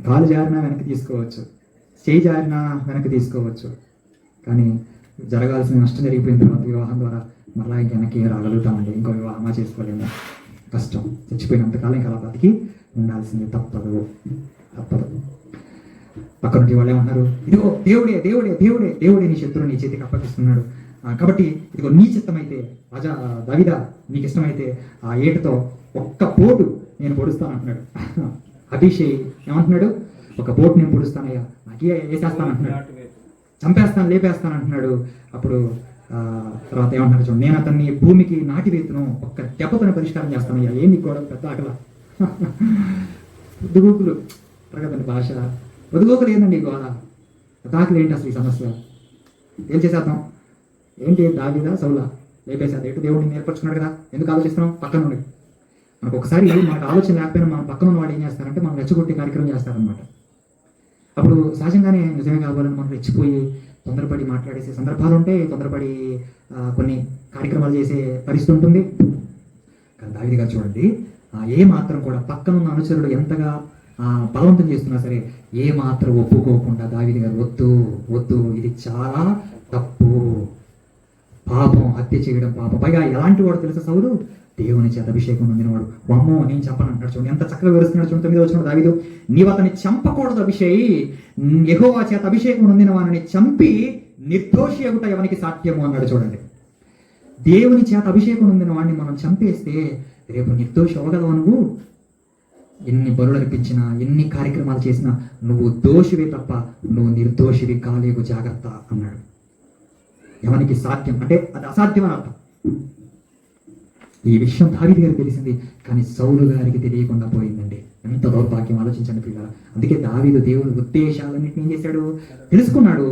కాలు జారినా వెనక్కి తీసుకోవచ్చు, చేయి జారినా వెనక్కి తీసుకోవచ్చు, కానీ జరగాల్సిన నష్టం జరిగిపోయిన తర్వాత వివాహం ద్వారా మళ్ళా ఇంక వెనక్కి రాగలుగుతామండి. ఇంకో వివాహమా చేసుకోలేము, కష్టం. చచ్చిపోయినంతకాలం ఇంకా అలా బతికి ఉండాల్సింది, తప్పదు. పక్క నుండి వాళ్ళు ఏమంటున్నారు, ఇదిగో దేవుడే నీ శత్రువు నీ చేతికి అప్పగిస్తున్నాడు, కాబట్టి ఇదిగో నీ చిత్తమైతే రాజా దావీదా, నీకు ఇష్టమైతే ఆ ఏటుతో ఒక్క పోటు నేను పొడుస్తాను అంటున్నాడు. అభిషేక్ ఏమంటున్నాడు, ఒక పోటు నేను పొడుస్తానయ్యా, నాకే వేసేస్తాను అంటున్నాడు, చంపేస్తాను, లేపేస్తాను అంటున్నాడు. అప్పుడు తర్వాత ఏమంటున్నారు చూడండి, నేను అతన్ని భూమికి నాటివేతును, ఒక్క దెబ్బతోనే పరిష్కారం చేస్తానయ్యా. ఏంది కూడా పెద్ద ఆకల, వదుగోకులు కదండి భాష, వదుగోకులు ఏందండి గోడ, ఆకలి ఏంటి అసలు ఈ సమస్య? ఏం చేసేద్దాం? ఏంటి దావీదా సౌలా లేపేసేది, ఎటు దేవుడిని నేర్పరుచుకున్నాడు కదా, ఎందుకు ఆలోచిస్తున్నాం? పక్కన ఉండి మనకు ఒకసారి మనకు ఆలోచన లేకపోయినా మన పక్కన ఉన్న వాడు ఏం చేస్తారంటే మనం రెచ్చగొట్టి కార్యక్రమం చేస్తారనమాట. అప్పుడు సహజంగానే నిజమే కావాలని మనం రెచ్చిపోయి తొందరపడి మాట్లాడేసే సందర్భాలు ఉంటాయి, తొందరపడి కొన్ని కార్యక్రమాలు చేసే పరిస్థితి ఉంటుంది. కానీ దావీదు గారు చూడండి, ఏ మాత్రం కూడా పక్కనున్న అనుచరుడు ఎంతగా బలవంతం చేస్తున్నా సరే ఏ మాత్రం ఒప్పుకోకుండా దావీదు గారు వద్దు, ఇది చాలా తప్పు, పాపం, హత్య చేయడం పాపం. పైగా ఎలాంటి వాడు తెలుసా సౌలు? దేవుని చేత అభిషేకం పొందినవాడు. వామ్మో నేను చంపను అంటాడు. చూడండి ఎంత చక్కగా వివరిస్తున్నాడు. చూడండి 9వ వచనం, దావీదు, నీవు అతన్ని చంపకూడదు అభిషేక్, యెహోవా చేత అభిషేకం పొందిన వాడిని చంపి నిర్దోషి అగుట ఎవనికి సాధ్యము అన్నాడు. చూడండి, దేవుని చేత అభిషేకం పొందిన వాడిని మనం చంపేస్తే రేపు నిర్దోషి అవ్వగలవు. నువ్వు ఎన్ని బలులు అర్పించినా, ఎన్ని కార్యక్రమాలు చేసినా నువ్వు దోషివే తప్ప నువ్వు నిర్దోషివి కాలేవు, జాగ్రత్త అన్నాడు. ఎవరికి సాధ్యం అంటే అది అసాధ్యం అని అర్థం. ఈ విషయం దావీదు గారికి తెలిసింది, కానీ సౌలు గారికి తెలియకుండా పోయిందండి. ఎంత దౌర్భాగ్యం, ఆలోచించండి పిల్లలు. అందుకే దావీదు దేవుని ఉద్దేశాలన్నింటినీ ఏం చేశాడు? తెలుసుకున్నాడు.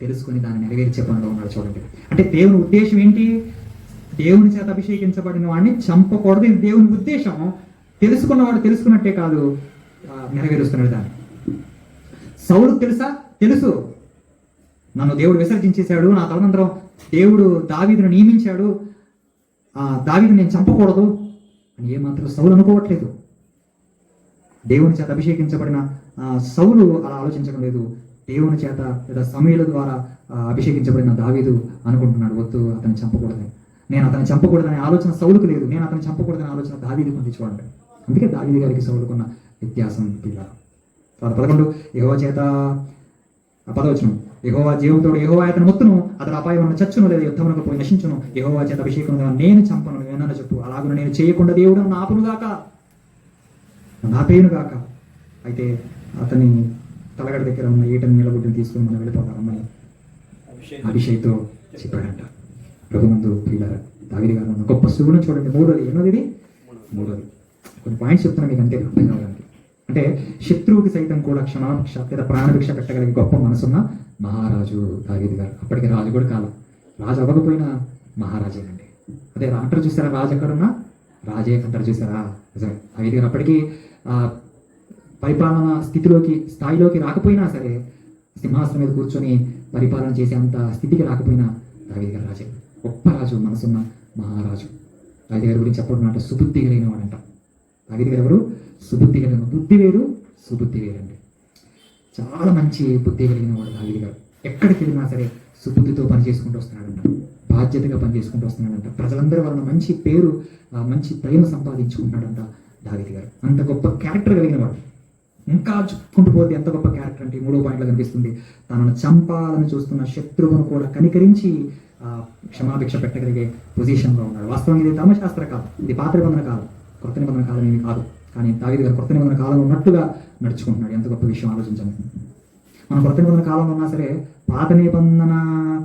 తెలుసుకుని దాన్ని నెరవేర్చే పనిలో ఉన్నాడు. చూడండి, అంటే దేవుని ఉద్దేశం ఏంటి? దేవుని చేత అభిషేకించబడిన వాడిని చంపకూడదు, ఇది దేవుని ఉద్దేశం. తెలుసుకున్నవాడు తెలుసుకున్నట్టే కాదు, నెరవేరుస్తున్నాడు దాన్ని. సౌలు తెలుసు నన్ను దేవుడు విసర్జించేశాడు, నా తదనంతరం దేవుడు దావీదును నియమించాడు, దావీదును నేను చంపకూడదు అని ఏమాత్రం సౌలు అనుకోవట్లేదు. దేవుని చేత అభిషేకించబడిన సౌలు అలా ఆలోచించడం లేదు. దేవుని చేత లేదా సమూయేలు ద్వారా అభిషేకించబడిన దావీదు అనుకుంటున్నాడు, వద్దు అతన్ని చంపకూడదని, నేను అతన్ని చంపకూడదనే ఆలోచన సౌలుకు లేదు, నేను అతన్ని చంపకూడదనే ఆలోచన దావీదుకు ఉంది. చూడండి, అందుకే దావీదు గారికి సౌలుకున్న వ్యత్యాసం పిల్ల. 11 యెహోవా చేత 10వ వచనం, యెహోవా జీవంతోడు, యెహోవా అతని ముత్తును, అతడు అపాయమున చచ్చును లేదా యుద్ధమునకు పోయి నశించును, యెహోవా చేత అభిషేకం నేను చంపను ఏమన్నా చెప్పు. అలాగను నేను చేయకుండా దేవుడు నన్ను ఆపునుగాక, నన్ను ఆపేయునుగాక. అయితే అతని తలగడ దగ్గర ఉన్న ఈటని నీళ్ళబుడ్డిని తీసుకుని మనం వెళ్ళిపోతామని అభిషేక్తో చెప్పాడంట. ప్రభునందు ప్రియులారా, దావీదు గారు ఉన్న గొప్ప సుగుణం చూడండి. మూడోది ఎన్నోది, ఇది మూడోది. కొన్ని పాయింట్స్ చెప్తున్నా మీకు అంతే అర్థం కావాలంటే. అంటే శత్రువుకి సైతం కూడా క్షమాభిక్ష లేదా ప్రాణభిక్ష పెట్టగలిగే గొప్ప మనసున్న మహారాజు దావీదు గారు. అప్పటికి రాజు కూడా కాలం, రాజు అవ్వకపోయినా మహారాజేనండి. అదే అంటారు చూసారా, రాజు ఎక్కడున్నా రాజే అంటారు చూసారా. నిజమే, దావీదు గారు అప్పటికి పరిపాలన స్థాయిలోకి రాకపోయినా సరే, సింహాసనం మీద కూర్చొని పరిపాలన చేసే అంత స్థితికి రాకపోయినా దావీదు గారు రాజే. గొప్ప రాజు, మనసున్న మహారాజు. దావీదు గారి గురించి చెప్పడం అంటే సుబుద్ధి కలిగిన వాడంట. దావీదు గారు ఎవరు? సుబుద్ధి కలిగిన. బుద్ధి వేరు, సుబుద్ధి వేరండి. చాలా మంచి బుద్ధి కలిగిన వాడు దావీదు గారు. ఎక్కడికి వెళ్ళినా సరే సుబుద్ధితో పని చేసుకుంటూ వస్తున్నాడంట, బాధ్యతగా పని చేసుకుంటూ వస్తున్నాడంట. ప్రజలందరి వలన మంచి పేరు, మంచి ప్రేమ సంపాదించుకుంటున్నాడంట దావీదు గారు. అంత గొప్ప క్యారెక్టర్ కలిగిన వాడు. ఇంకా చెప్పుకుంటూ పోతే ఎంత గొప్ప క్యారెక్టర్ అంటే 3వ పాయింట్లో కనిపిస్తుంది. తనను చంపాలని చూస్తున్న శత్రువును కూడా కనికరించి క్షమాభిక్ష పెట్టగలిగే పొజిషన్లో ఉన్నాడు. వాస్తవంగా ఇది ధర్మశాస్త్ర కాలం, ఇది పాత నిబంధన కాలం, కొత్త నిబంధన కాలం ఏమి కాదు. కానీ దావీదు గారు కొత్త నిబంధన కాలంలో ఉన్నట్టుగా నడుచుకుంటున్నాడు. ఎంత గొప్ప విషయం ఆలోచించండి. మనం కొత్త నిబంధన కాలంలో ఉన్నా సరే పాత నిబంధన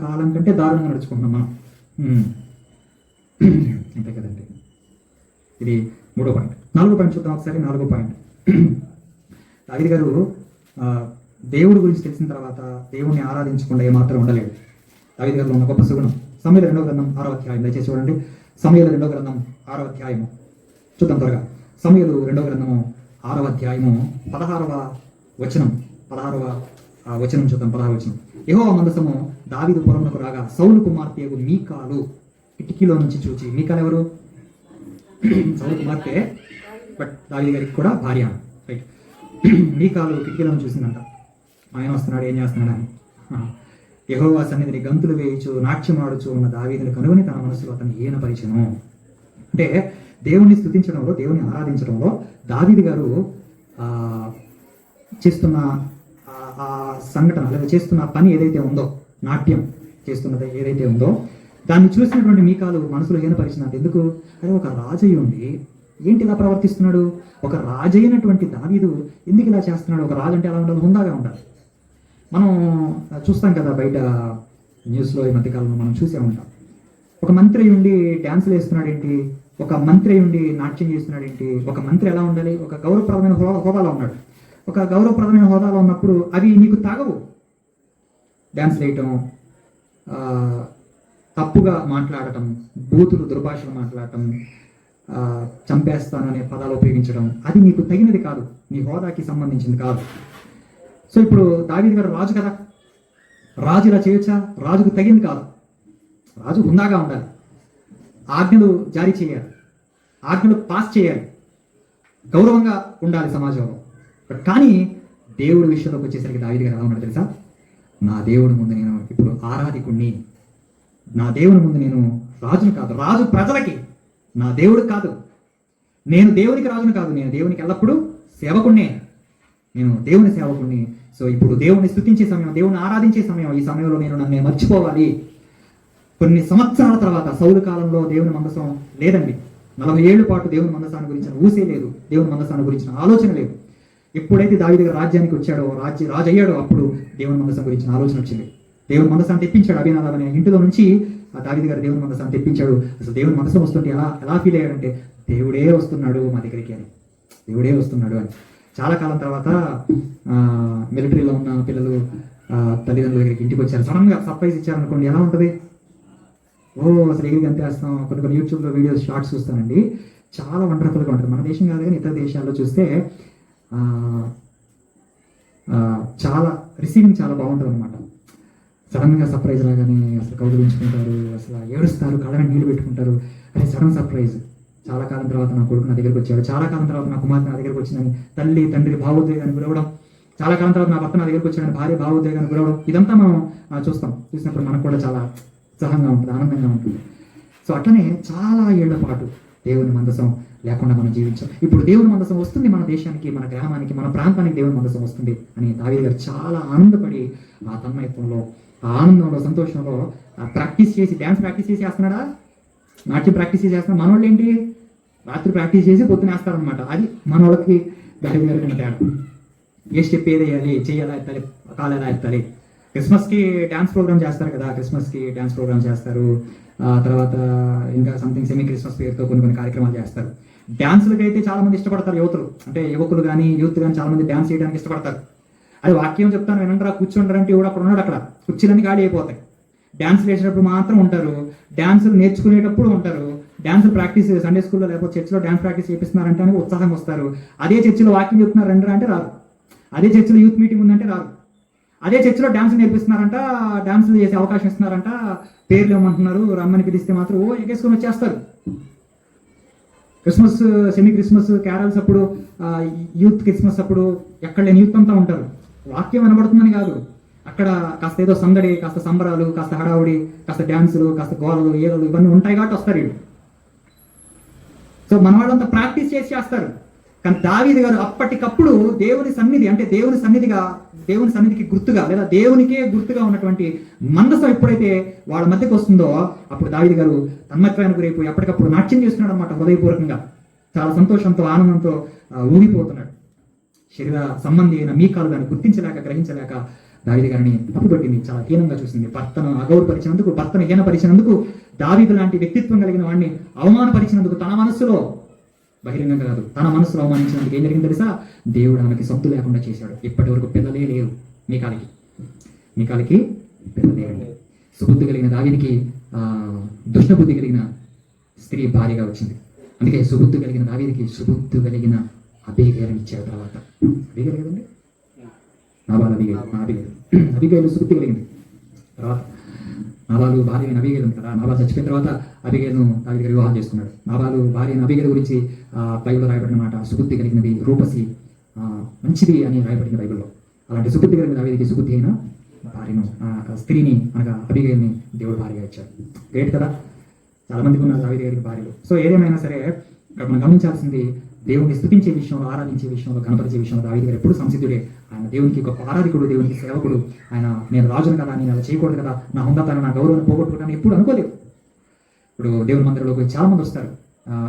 కాలం కంటే దారుణంగా నడుచుకుంటున్నాం మనం. అంతే కదండి. ఇది 3వ పాయింట్. 4వ పాయింట్ చూద్దాం ఒకసారి. 4వ పాయింట్, దావీదు గారు దేవుడి గురించి తెలిసిన తర్వాత దేవుణ్ణి ఆరాధించకుండా ఏమాత్రం ఉండలేడు. దావీదు గారిలో ఉన్న గొప్ప సుగుణం. సమూయేలు 2వ గ్రంథం 6వ అధ్యాయం దయచేసి చూడండి. సమూయేలు 2వ గ్రంథం 6వ అధ్యాయము చూద్దాం త్వరగా. సమూయేలు 2వ గ్రంథము 6వ అధ్యాయము 16వ వచనం చూద్దాం. 16వ వచనం. యెహోవా మందసము దావీదు పురమునకు రాగా సౌలు కుమార్తె మీకాలు కిటికీలో నుంచి చూచి. మీకాలు ఎవరు? సౌలు కుమార్తె, బట్ దావీదు గారికి కూడా భార్య. రైట్. మీకాలు కిటికీలో చూసిందంట, ఆయన వస్తున్నాడు, ఏం చేస్తున్నాడు అని. యెహోవా సన్నిధిని గంతులు వేయించు నాట్యమాడుచు ఉన్న దావీదుని కనుగొని తన మనసులో అతను హీనపరిచెను. అంటే దేవుణ్ణి స్తుతించడంలో, దేవుని ఆరాధించడంలో దావీదు గారు చేస్తున్న ఆ సంఘటన లేదా చేస్తున్న పని ఏదైతే ఉందో, నాట్యం చేస్తున్నది ఏదైతే ఉందో, దాన్ని చూసినటువంటి మీకాలు మనసులో హీనపరిచినట్టు. ఎందుకు? అదే ఒక రాజయ్య ఉండి ఏంటి ఇలా ప్రవర్తిస్తున్నాడు? ఒక రాజైనటువంటి దావీదు ఎందుకు ఇలా చేస్తున్నాడు? ఒక రాజు అంటే ఎలా ఉండాలి? హుందాగా ఉండాలి. మనం చూస్తాం కదా బయట న్యూస్లో, ఈ మధ్యకాలంలో మనం చూసే ఉంటాం. ఒక మంత్రి ఉండి డ్యాన్సులు వేస్తున్నాడు ఏంటి? ఒక మంత్రి ఉండి నాట్యం చేస్తున్నాడు ఏంటి? ఒక మంత్రి ఎలా ఉండాలి? ఒక గౌరవప్రదమైన హోదాలో ఉన్నాడు. ఒక గౌరవప్రదమైన హోదాలో ఉన్నప్పుడు అవి నీకు తాగవు. డ్యాన్స్ వేయటం, తప్పుగా మాట్లాడటం, బూతులు దుర్భాషలు మాట్లాడటం, చంపేస్తాననే పదాలు ఉపయోగించడం, అది నీకు తగినది కాదు, నీ హోదాకి సంబంధించింది కాదు. సో ఇప్పుడు దావీదు గారు రాజు కదా, రాజు ఇలా చేయొచ్చా? రాజుకు తగింది కాదు. రాజు హుందాగా ఉండాలి, ఆజ్ఞలు జారీ చేయాలి, ఆజ్ఞలు పాస్ చేయాలి, గౌరవంగా ఉండాలి సమాజంలో. కానీ దేవుడి విషయంలోకి వచ్చేసరికి దావీదు గారు ఎలా ఉన్నాడు తెలుసా? నా దేవుడి ముందు నేను ఇప్పుడు ఆరాధికుణ్ణి, నా దేవుని ముందు నేను రాజును కాదు, రాజు ప్రజలకి, నా దేవుడు కాదు, నేను దేవునికి రాజును కాదు, నేను దేవునికి ఎల్లప్పుడూ సేవకుణ్ణే, నేను దేవుని సేవకుణ్ణి. సో ఇప్పుడు దేవుని స్తుతించే సమయం, దేవుని ఆరాధించే సమయం, ఈ సమయంలో నేను నన్ను మర్చిపోవాలి. కొన్ని సంవత్సరాల తర్వాత, సౌలు కాలంలో దేవుని మందసం లేదండి, 40 ఏళ్ల పాటు దేవుని మందసాన్ని గురించిన ఊసే లేదు, దేవుని మందసాన్ని గురించిన ఆలోచన లేదు. ఎప్పుడైతే దావీదు గారు రాజ్యానికి వచ్చాడో, రాజు అయ్యాడో, అప్పుడు దేవుని మందసం గురించిన ఆలోచన వచ్చింది. దేవుని మందసాన్ని తెప్పించాడు. అభినాదాబ్ అనే ఇంటిలో నుంచి దావీదు గారు దేవుని మందసాన్ని తెప్పించాడు. అసలు దేవుని మందసం వస్తుంటే ఎలా ఫీల్ అయ్యాడంటే, దేవుడే వస్తున్నాడు మా దగ్గరికి అని, దేవుడే వస్తున్నాడు అని. చాలా కాలం తర్వాత మిలిటరీలో ఉన్న పిల్లలు తల్లిదండ్రుల దగ్గరికి ఇంటికి వచ్చారు, సడన్గా సర్ప్రైజ్ ఇచ్చారనుకోండి, ఎలా ఉంటుంది? అసలు ఎగిరికి అంతేస్తాం. కొన్ని యూట్యూబ్లో వీడియోస్ షార్ట్స్ చూస్తానండి, చాలా వండర్ఫుల్గా ఉంటుంది. మన దేశం కాదు కానీ ఇతర దేశాల్లో చూస్తే చాలా రిసీవింగ్ చాలా బాగుంటుంది అనమాట. సడన్గా సర్ప్రైజ్ రాగానే అసలు కౌగులించుకుంటారు, అసలు ఏడుస్తారు, కళ్ళ నీళ్ళు పెట్టుకుంటారు. అదే సడన్ సర్ప్రైజ్. చాలా కాలం తర్వాత నా కొడుకు నా దగ్గరికి వచ్చాడు, చాలా కాలం తర్వాత నా కుమార్తె నా దగ్గరికి వచ్చిందని తల్లి తండ్రి భావోద్వేగాన్ని గురవడం, చాలా కాలం తర్వాత నా భర్త నా దగ్గరికి వచ్చాడని భార్య భావోద్వేగాన్ని గురవడం, ఇదంతా మనం చూసినప్పుడు మనకు కూడా చాలా ఉత్సాహంగా ఉంటుంది, ఆనందంగా ఉంటుంది. సో అట్లనే చాలా ఏళ్ల పాటు దేవుని మందసం లేకుండా మనం జీవించాం. ఇప్పుడు దేవుని మందసం వస్తుంది మన దేశానికి, మన గ్రామానికి, మన ప్రాంతానికి దేవుని మందసం వస్తుంది అని దావీదు గారు చాలా ఆనందపడి ఆ తన్మయత్వంలో, ఆ ఆనందంలో, సంతోషంలో ప్రాక్టీస్ చేసి, డ్యాన్స్ ప్రాక్టీస్ చేసి వేస్తున్నాడా, నాట్యం ప్రాక్టీస్ చేసి వేస్తున్నాడు. మనోళ్ళు ఏంటి, రాత్రి ప్రాక్టీస్ చేసి పొద్దున వేస్తారనమాట. అది మనోళ్ళకి దావీదు గారికి తేడా. ఏ స్టెప్ ఏది వేయాలి, చెయ్యాలా ఎత్తాలి, కాలు ఎలా ఎత్తాలి. క్రిస్మస్కి డ్యాన్స్ ప్రోగ్రామ్ చేస్తారు కదా, క్రిస్మస్కి డ్యాన్స్ ప్రోగ్రామ్ చేస్తారు. తర్వాత ఇంకా సంథింగ్ సెమీ క్రిస్మస్ పేరుతో కొన్ని కార్యక్రమాలు చేస్తారు. డ్యాన్సులకి అయితే చాలా మంది ఇష్టపడతారు యువతులు, అంటే యువకులు కానీ యూత్ కానీ చాలా మంది డ్యాన్స్ చేయడానికి ఇష్టపడతారు. అదే వాక్యం చెప్తాను వినంటారా, కూర్చుంటారంటే ఎవడు అక్కడ ఉన్నాడు, అక్కడ కుర్చీలన్నీ ఖాళీ అయిపోతాయి. డ్యాన్స్ వేసేటప్పుడు మాత్రం ఉంటారు, డ్యాన్సులు నేర్చుకునేటప్పుడు ఉంటారు, డ్యాన్సులు ప్రాక్టీస్ సండే స్కూల్లో లేకపోతే చర్చిలో డ్యాన్స్ ప్రాక్టీస్ చేపిస్తున్నారంటే ఉత్సాహంగా వస్తారు. అదే చర్చిలో వాక్యం చెప్తున్నారు రండి అంటే రారు, అదే చర్చిలో యూత్ మీటింగ్ ఉందంటే రారు, అదే చర్చిలో డ్యాన్స్ నేర్పిస్తున్నారంట, డ్యాన్సులు చేసే అవకాశం ఇస్తున్నారంట, పేర్లు ఏమంటున్నారు, రమ్మని పిలిస్తే మాత్రం ఎగేసుకొని వచ్చేస్తారు. క్రిస్మస్, సెమీ క్రిస్మస్ క్యారల్స్ అప్పుడు, యూత్ క్రిస్మస్ అప్పుడు ఎక్కడ లేని యూత్ అంతా ఉంటారు. వాక్యం వినబడుతుందని కాదు, అక్కడ కాస్త ఏదో సందడి, కాస్త సంబరాలు, కాస్త హడావుడి, కాస్త డ్యాన్సులు, కాస్త గోలలు, ఏలలు ఇవన్నీ ఉంటాయి కాబట్టి వస్తారు వీళ్ళు. సో మన వాళ్ళంతా ప్రాక్టీస్ చేసి చేస్తారు. కానీ దావీదు గారు అప్పటికప్పుడు దేవుని సన్నిధి, అంటే దేవుని సన్నిధికి గుర్తుగా, లేదా దేవునికే గుర్తుగా ఉన్నటువంటి మందసం ఎప్పుడైతే వాళ్ళ మధ్యకి వస్తుందో అప్పుడు దావీదు గారు తన్మత్వానికి గురైపోయి అప్పటికప్పుడు నాట్యం చేస్తున్నాడు అనమాట. హృదయపూర్వకంగా చాలా సంతోషంతో, ఆనందంతో ఊగిపోతున్నాడు. శరీర సంబంధి అయిన మీకాలు దాన్ని గుర్తించలేక, గ్రహించలేక దావీదు గారిని తప్పుపట్టింది, చాలా హీనంగా చూసింది. భర్తను అగౌరవపరిచినందుకు, భర్తను హీనపరిచినందుకు, దావీదు లాంటి వ్యక్తిత్వం కలిగిన వాడిని అవమానపరిచినందుకు, తన మనస్సులో, బహిరంగంగా కాదు, తన మనసులో అవమానించినందుకు ఏం జరిగింది తెలుసా, దేవుడు ఆమెకి సొత్తు లేకుండా చేశాడు. ఇప్పటి వరకు పిల్లలే లేరు మీకాలికి పిల్లలే లేరు. సుబుద్ధి కలిగిన దావీదుకి దుష్టబుద్ధి కలిగిన స్త్రీ భార్యగా వచ్చింది. అందుకే సుబుద్ధి కలిగిన దావీదుకి సుబుద్ధి కలిగిన అబీగైలుని ఇచ్చారు. తర్వాత అబీగైలు కదండి, అబీగైలు సుబుద్ధి కలిగింది. తర్వాత నాబాలు భార్య అయిన అబీగైలు ఉంది కదా, నాబాలు చచ్చిపోయిన తర్వాత అబీగైలును దావీదు గారు వివాహం చేసుకున్నాడు. నాబాలు భార్య అయిన అబీగైలు గురించి బైబిల్లో రాయబడిన మాట, సుబుద్ధి కలిగినది, రూపసి, మంచిది అని రాయబడింది బైబిల్లో. అలాంటి సుబుద్ధి కలిగిన దావీదుకి సుబుద్ధి అయిన భార్యను, స్త్రీని అనగా అబీగైలుని దేవుడు భార్యగా ఇచ్చాడు. గ్రేట్ కదా, చాలా మందికి ఉన్న దావీదు గారికి భార్యలు. సో ఏదేమైనా సరే ఇక్కడ మనం గమనించాల్సింది, దేవుని స్తుతించే విషయంలో, ఆరాధించే విషయంలో, కనపరిచే విషయంలో దావీదు గారు ఎప్పుడు సంసిద్ధుడే. ఆయన దేవునికి గొప్ప ఆరాధికుడు, దేవునికి సేవకుడు. ఆయన నేను రాజును కదా, నేను అలా చేయకూడదు కదా, నా హుందాతనం, నా గౌరవం పోగొట్టుకుంటాను ఎప్పుడు అనుకోలేదు. ఇప్పుడు దేవుని మందిరంలోకి చాలా మంది వస్తారు,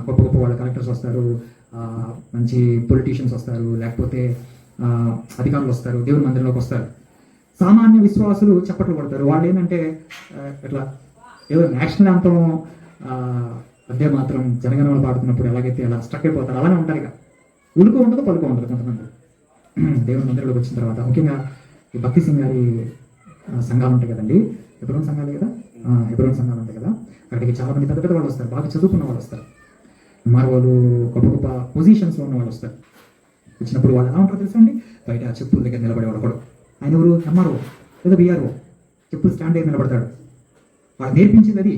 గొప్ప గొప్ప వాళ్ళు, కలెక్టర్స్ వస్తారు, మంచి పొలిటీషియన్స్ వస్తారు, లేకపోతే అధికారులు వస్తారు, దేవుని మందిరంలోకి వస్తారు. సామాన్య విశ్వాసులు చప్పట్లు కొడతారు. వాళ్ళు ఏంటంటే ఇట్లా ఏదో నేషనల్ అంతం అదే మాత్రం జనగణమన పాడుతున్నప్పుడు ఎలాగైతే అలా స్ట్రక్ అయిపోతారు, అలానే ఉంటారు. ఇక ఉలుకు ఉండదు, పలుకు ఉండదు కొంతమంది. దేవుని మందిరంలోకి వచ్చిన తర్వాత ముఖ్యంగా ఈ భక్తి సింగారి సంఘాలు ఉంటాయి కదండి, హెబ్రోన్ సంఘాలు కదా, హెబ్రోన్ సంఘాలు ఉంటాయి కదా, అక్కడికి చాలా మంది పెద్ద పెద్ద వాళ్ళు వస్తారు, బాగా చదువుకున్న వాళ్ళు వస్తారు, మరి వాళ్ళు గొప్ప గొప్ప పొజిషన్స్లో ఉన్న వాళ్ళు వస్తారు. వచ్చినప్పుడు వాళ్ళు ఎలా ఉంటారో తెలుసా అండి, బయట చెప్పుల దగ్గర నిలబడేవాడు ఒకడు, ఆయన ఎవరు, ఎంఆర్ఓ లేదా బీఆర్ఓ, చెప్పులు స్టాండ్ దగ్గర నిలబడతాడు. వాళ్ళు నేర్పించింది అది.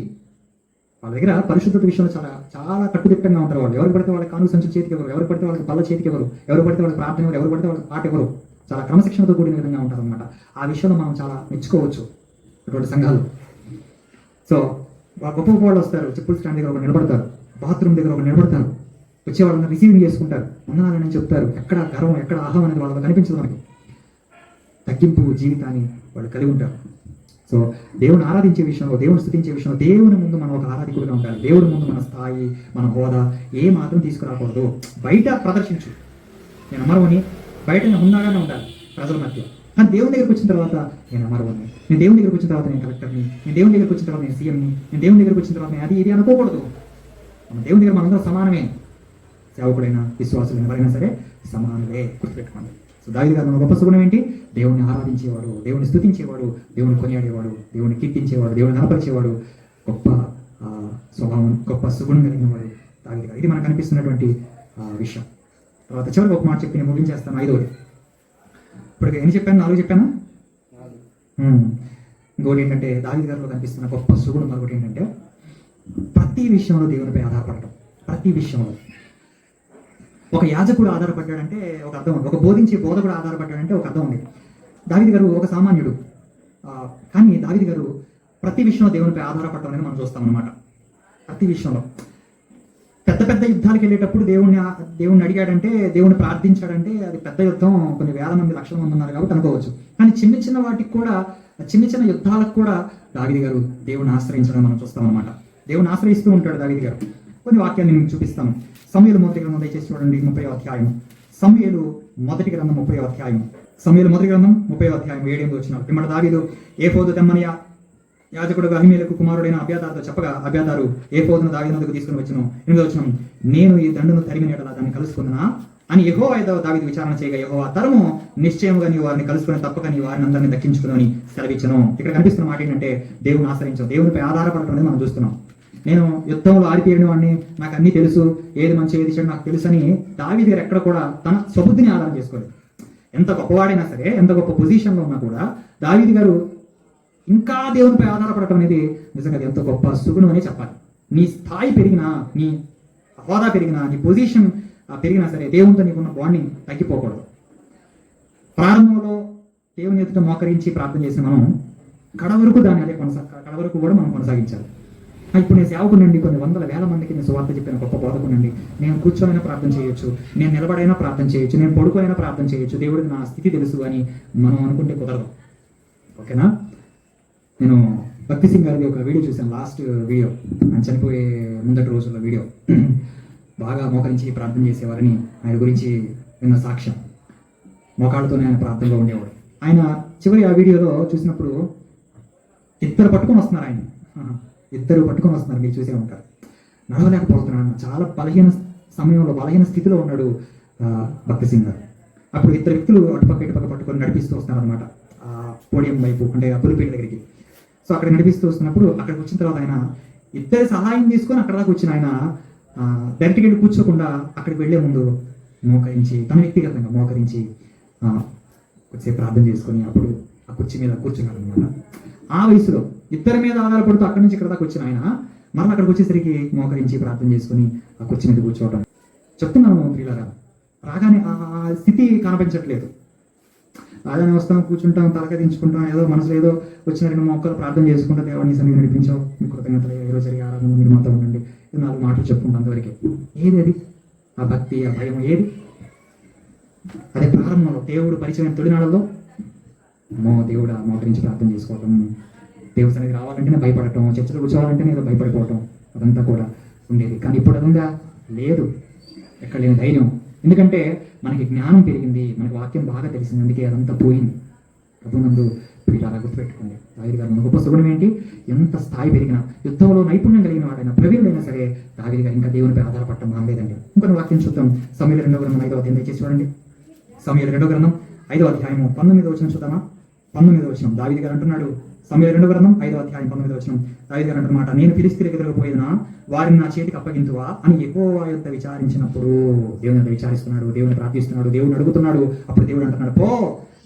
వాళ్ళ దగ్గర పరిశుద్ధత విషయంలో చాలా చాలా కట్టుదిట్టంగా ఉంటారు వాళ్ళు. ఎవరు పడితే వాళ్ళకి కాను సంచులు చేతికి ఎవరు, ఎవరు పడితే వాళ్ళకి పళ్ళ చేతికి ఎవరు, ఎవరు పడితే వాళ్ళకి ప్రార్థన ఎవరు, ఎవరు పడితే వాళ్ళకి పాట ఎవరు, చాలా క్రమశిక్షణతో కూడిన విధంగా ఉంటారు అనమాట. ఆ విషయంలో మనం చాలా మెచ్చుకోవచ్చు అటువంటి సంఘాలు. సో గొప్ప గొప్ప వాళ్ళు వస్తారు, చెప్పుల స్టాండ్ దగ్గర ఒక నిలబడతారు, బాత్రూమ్ దగ్గర ఒక నిలబడతారు, వచ్చే వాళ్ళని రిసీవింగ్ చేసుకుంటారు, ఉన్నారని చెప్తారు. ఎక్కడ గర్వం, ఎక్కడ ఆహం అనేది వాళ్ళకి కనిపించదు. మనకి తగ్గింపు జీవితాన్ని వాళ్ళు కలిగి ఉంటారు. సో దేవుని ఆరాధించే విషయంలో, దేవుని స్తుతించే విషయంలో దేవుని ముందు మనం ఒక ఆరాధికుడిగా ఉండాలి. దేవుని ముందు మన స్థాయి, మన హోదా ఏ మాత్రం తీసుకురాకూడదు. బయట ప్రదర్శించు, నేను అమరవని, బయట నేను హుందాగానే ఉండాలి ప్రజల మధ్య. కానీ దేవుని దగ్గరికి వచ్చిన తర్వాత నేను అమరవని, నేను దేవుని దగ్గరికి వచ్చిన తర్వాత నేను కలెక్టర్ని, నేను దేవుని దగ్గరికి వచ్చిన తర్వాత నేను సీఎంని, నేను దేవుని దగ్గరికి వచ్చిన తర్వాత నేను అది ఇది అనుకోకూడదు. మన దేవుని దగ్గర మనందరం సమానమే. సేవకుడైనా, విశ్వాసులైన ఎవరైనా సరే సమానులే, గుర్తుపెట్టుకోండి. సో దావీదు గారు గొప్ప సుగుణం ఏంటి, దేవుని ఆరాధించేవాడు, దేవుని స్తుతించేవాడు, దేవుని కొనియాడేవాడు, దేవుని కీర్తించేవాడు, దేవుని కనపరిచేవాడు. గొప్ప స్వభావం, గొప్ప సుగుణం కలిగిన వాడు దావీదు గారు. ఇది మనకు కనిపిస్తున్నటువంటి విషయం. తర్వాత చివరికి ఒక మాట చెప్పి నేను ముగించేస్తాను. 5వది. ఇప్పుడు ఎన్ని చెప్పాను, 4 చెప్పాను. ఇంకోటి ఏంటంటే దావీదు గారిలో కనిపిస్తున్న గొప్ప సుగుణం మరొకటి ఏంటంటే ప్రతి విషయంలో దేవునిపై ఆధారపడటం. ప్రతి విషయంలో ఒక యాజకుడు ఆధారపడ్డాడంటే ఒక అర్థం ఉంది, ఒక బోధించే బోధకుడు ఆధారపడ్డాడంటే ఒక అర్థం ఉంది. దావీదు గారు ఒక సామాన్యుడు, కానీ దావీదు గారు ప్రతి విషయంలో దేవునిపై ఆధారపడటం అనేది మనం చూస్తాం అన్నమాట. ప్రతి విషయంలో పెద్ద పెద్ద పెద్ద యుద్ధాలకు వెళ్ళేటప్పుడు దేవుణ్ణి అడిగాడంటే, దేవుణ్ణి ప్రార్థించాడంటే అది పెద్ద యుద్ధం, కొన్ని వేల మంది లక్షల మంది ఉన్నారు కాబట్టి అనుకోవచ్చు. కానీ చిన్న చిన్న వాటికి కూడా, చిన్న చిన్న యుద్ధాలకు కూడా దావీదు గారు దేవుని ఆశ్రయించడం మనం చూస్తాం అనమాట. దేవుని ఆశ్రయిస్తూ ఉంటాడు దావీదు గారు. కొన్ని వాక్యాన్ని నేను చూపిస్తాను. సమూయేలు మొదటి గ్రంథం దయచేసి చూడండి, 30వ అధ్యాయం. సమూయేలు మొదటి గ్రంథం 30వ అధ్యాయం. సమూయేలు మొదటి గ్రంథం 30వ అధ్యాయం 7 వచ్చినారు. పిమ్మట దావీదు ఏఫోదు తెమ్మని యాజకుడు అహిమేలకు కుమారుడైన అబ్యాతారుతో చెప్పగా, అబ్యాతారు ఏఫోదును దావీదు వద్దకు తీసుకుని వచ్చును. 8వ వచనం, నేను ఈ దండును తరిమిన ఎడల దాన్ని కలుసుకుందునా అని యెహోవా దావీదు విచారణ చేయగా, యెహోవా తరము నిశ్చయముగా నీవు వారిని కలుసుకుని తప్పక నీ వారిని అందరినీ దక్కించుకుని సెలవిచ్చను. ఇక్కడ కనిపిస్తున్న మాట ఏంటంటే దేవుని ఆశ్రయించడం, దేవునిపై ఆధారపడటం అనేది మనం చూస్తున్నాం. నేను యుద్ధంలో ఆడిపోయిన వాడిని, నాకు అన్ని తెలుసు, ఏది మంచి ఏది చెడు నాకు తెలుసు అని దావీదు గారు ఎక్కడ కూడా తన స్వబుద్ధిని ఆధారం చేసుకోలేదు. ఎంత గొప్పవాడైనా సరే, ఎంత గొప్ప పొజిషన్లో ఉన్నా కూడా దావీదు గారు ఇంకా దేవునిపై ఆధారపడటం అనేది నిజంగా ఎంత గొప్ప సుగుణం అని చెప్పాలి. నీ స్థాయి పెరిగినా, నీ హోదా పెరిగినా, నీ పొజిషన్ పెరిగినా సరే దేవునితో నీకున్న బాండింగ్ తగ్గిపోకూడదు. ప్రారంభంలో దేవుని ఎదుట మోకరించి ప్రార్థన చేసి మనం కడవరకు దాన్ని అదే కడవరకు కూడా మనం కొనసాగించాలి. ఇప్పుడు నేను సేవకునండి, కొన్ని వందల వేల మందికి నేను సువార్త చెప్పిన గొప్ప బోధకునండి, నేను కూర్చోనైనా ప్రార్థన చేయొచ్చు, నేను నిలబడైనా ప్రార్థన చేయొచ్చు, నేను పడుకోనైనా ప్రార్థన చేయొచ్చు, దేవుడికి నా స్థితి తెలుసు అని మనం అనుకుంటే కుదరదు. ఓకేనా? నేను భక్తి సింగ్ గారిది ఒక వీడియో చూశాను, లాస్ట్ వీడియో, ఆయన చనిపోయే ముందటి రోజుల్లో వీడియో. బాగా మోకరించి ప్రార్థన చేసేవారని ఆయన గురించి విన్న సాక్ష్యం. మోకాళ్ళతోనే ఆయన ప్రార్థనలో ఉండేవాడు. ఆయన చివరి ఆ వీడియోలో చూసినప్పుడు ఇద్దరు పట్టుకొని వస్తున్నారు, ఇద్దరు పట్టుకొని వస్తున్నారు, మీరు చూసే ఉంటారు. నడవలేకపోతున్నాడు, చాలా బలహీన సమయంలో, బలహీన స్థితిలో ఉన్నాడు భక్తి సింగ్ గారు. అప్పుడు ఇద్దరు వ్యక్తులు అటుపక్క ఇటుపక్క పట్టుకొని నడిపిస్తూ వస్తున్నారు అనమాట, పోడియం వైపు, అంటే ఆ పులిపీట దగ్గరికి. సో అక్కడ నడిపిస్తూ వస్తున్నప్పుడు అక్కడికి వచ్చిన తర్వాత ఆయన ఇద్దరి సహాయం తీసుకొని అక్కడ దాకా వచ్చిన ఆయన డైరెక్ట్గా వెళ్ళి కూర్చోకుండా అక్కడికి వెళ్లే ముందు మోకరించి, తన వ్యక్తిగతంగా మోకరించి కొద్దిసేపు ప్రార్థన చేసుకొని అప్పుడు ఆ కుర్చీ మీద కూర్చున్నాడు అనమాట. ఆ వయసులో ఇద్దరి మీద ఆధారపడుతూ అక్కడి నుంచి ఇక్కడ దాకా వచ్చిన ఆయన మరలా అక్కడికి వచ్చేసరికి మోకరించి ప్రార్థన చేసుకుని ఆ కుర్చీ మీద కూర్చోవటం. చెప్తున్నాను ప్రియులారా, రాగానే ఆ స్థితి కనిపించట్లేదు. రాగానే వస్తాం, కూర్చుంటాం, తలక దించుకుంటాం, ఏదో మనసులో ఏదో వచ్చిన 2 మొక్కలు ప్రార్థన చేసుకుంటా, దేవాన్ని సన్నిధి నడిపించావు, మీ కృతజ్ఞతలు, ఈరోజు జరిగే ఆరాధన మీరు మాతో ఉండండి, 4 మాటలు చెప్పుకుంటాం అంతవరకే. ఏది అది? ఆ భక్తి, ఆ భయం ఏది? అదే ప్రారంభంలో దేవుడు పరిచయం తొలినాళ్ళలో దేవుడు ఆ మోకరించి ప్రార్థన చేసుకోవటం, దేవుడి సన్నిధి రావాలంటేనే భయపడటం, చర్చలు కూర్చోవాలంటేనే ఏదో భయపడిపోవటం, అదంతా కూడా ఉండేది. కానీ ఇప్పుడు అది ఉందా? లేదు. ఎక్కడ లేని ధైర్యం. ఎందుకంటే మనకి జ్ఞానం పెరిగింది, మనకి వాక్యం బాగా తెలిసింది, అందుకే అదంతా పోయింది. ప్రభునందు వీళ్ళు అలా గుర్తుపెట్టుకోండి. దావీదు గారు మన గొప్ప సుగుణం ఏంటి? ఎంత స్థాయి పెరిగినా, యుద్ధంలో నైపుణ్యం కలిగిన వాడైనా, ప్రవీణుడైనా సరే దావీదు గారు ఇంకా దేవునిపై ఆధారపడటం మానలేదండి. ఇంకొన్ని వాక్యం చూద్దాం. సమూయేలు 2వ గ్రంథం 5వ అధ్యాయం దయచేసి చూడండి. సమూయేలు 2వ గ్రంథం 5వ అధ్యాయము 19వ వచనం చూద్దామా? 19వ వచనం దావీదు గారు అంటున్నాడు, సమూయేలు 2వ గ్రంథం 5వ అధ్యాయం 19వ వచనం దావీదు గారు అంటున్నమాట, నేను ఫిలిష్తీయులకు ఎదురుపోయినా వారిని నా చేతికి అప్పగింతువా అని యెహోవా యొద్ద విచారించినప్పుడు, దేవుని యొద్ద విచారిస్తున్నాడు, దేవుని ప్రార్థిస్తున్నాడు, దేవుని అడుగుతున్నాడు. అప్పుడు దేవుడు అంటున్నాడు, పో,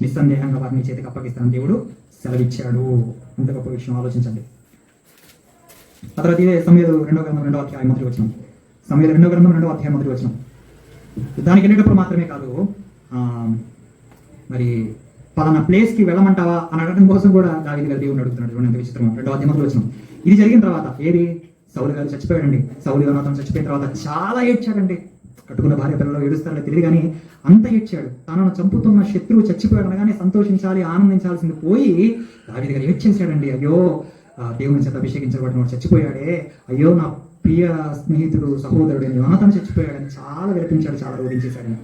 నిస్సందేహంగా వారిని చేతికి అప్పగిస్తాను. దేవుడు సెలవిచ్చాడు. అంత గొప్ప విషయం ఆలోచించండి. ఆ తర్వాత ఇదే సమూయేలు 2వ గ్రంథం 2వ అధ్యాయం 1వ వచనం. సమూయేలు 2వ గ్రంథం 2వ అధ్యాయం 1వ వచనం. దానికి వెళ్ళేటప్పుడు మాత్రమే కాదు, మరి పలానా ప్లేస్కి వెళ్ళమంటావా అని అడగడం కోసం కూడా దావీదు గారు దేవుని అడుగుతున్నాడు. చూడండి ఎంత విచిత్రం. 2వ అధ్యాయం 1వ వచనం. ఇది జరిగిన తర్వాత ఏది? సౌలు గారు చచ్చిపోయాడండి. సౌలు యోనాతాను చచ్చిపోయిన తర్వాత చాలా ఏడ్చాడండి. కట్టుకున్న భార్య పిల్లలు ఏడుస్తారో తెలియదు కానీ అంత ఏడ్చాడు. తనను చంపుతున్న శత్రువు చచ్చిపోయాడు అనగానే సంతోషించాలి, ఆనందించాల్సింది పోయి దావీదు గారు ఏడ్చేశాడండి. అయ్యో, దేవుని చేత అభిషేకించబడిన వాడు చచ్చిపోయాడే, అయ్యో నా ప్రియ స్నేహితుడు సహోదరుడు యోనాతాను చచ్చిపోయాడని చాలా విలపించాడు, చాలా రోధించేశాడని.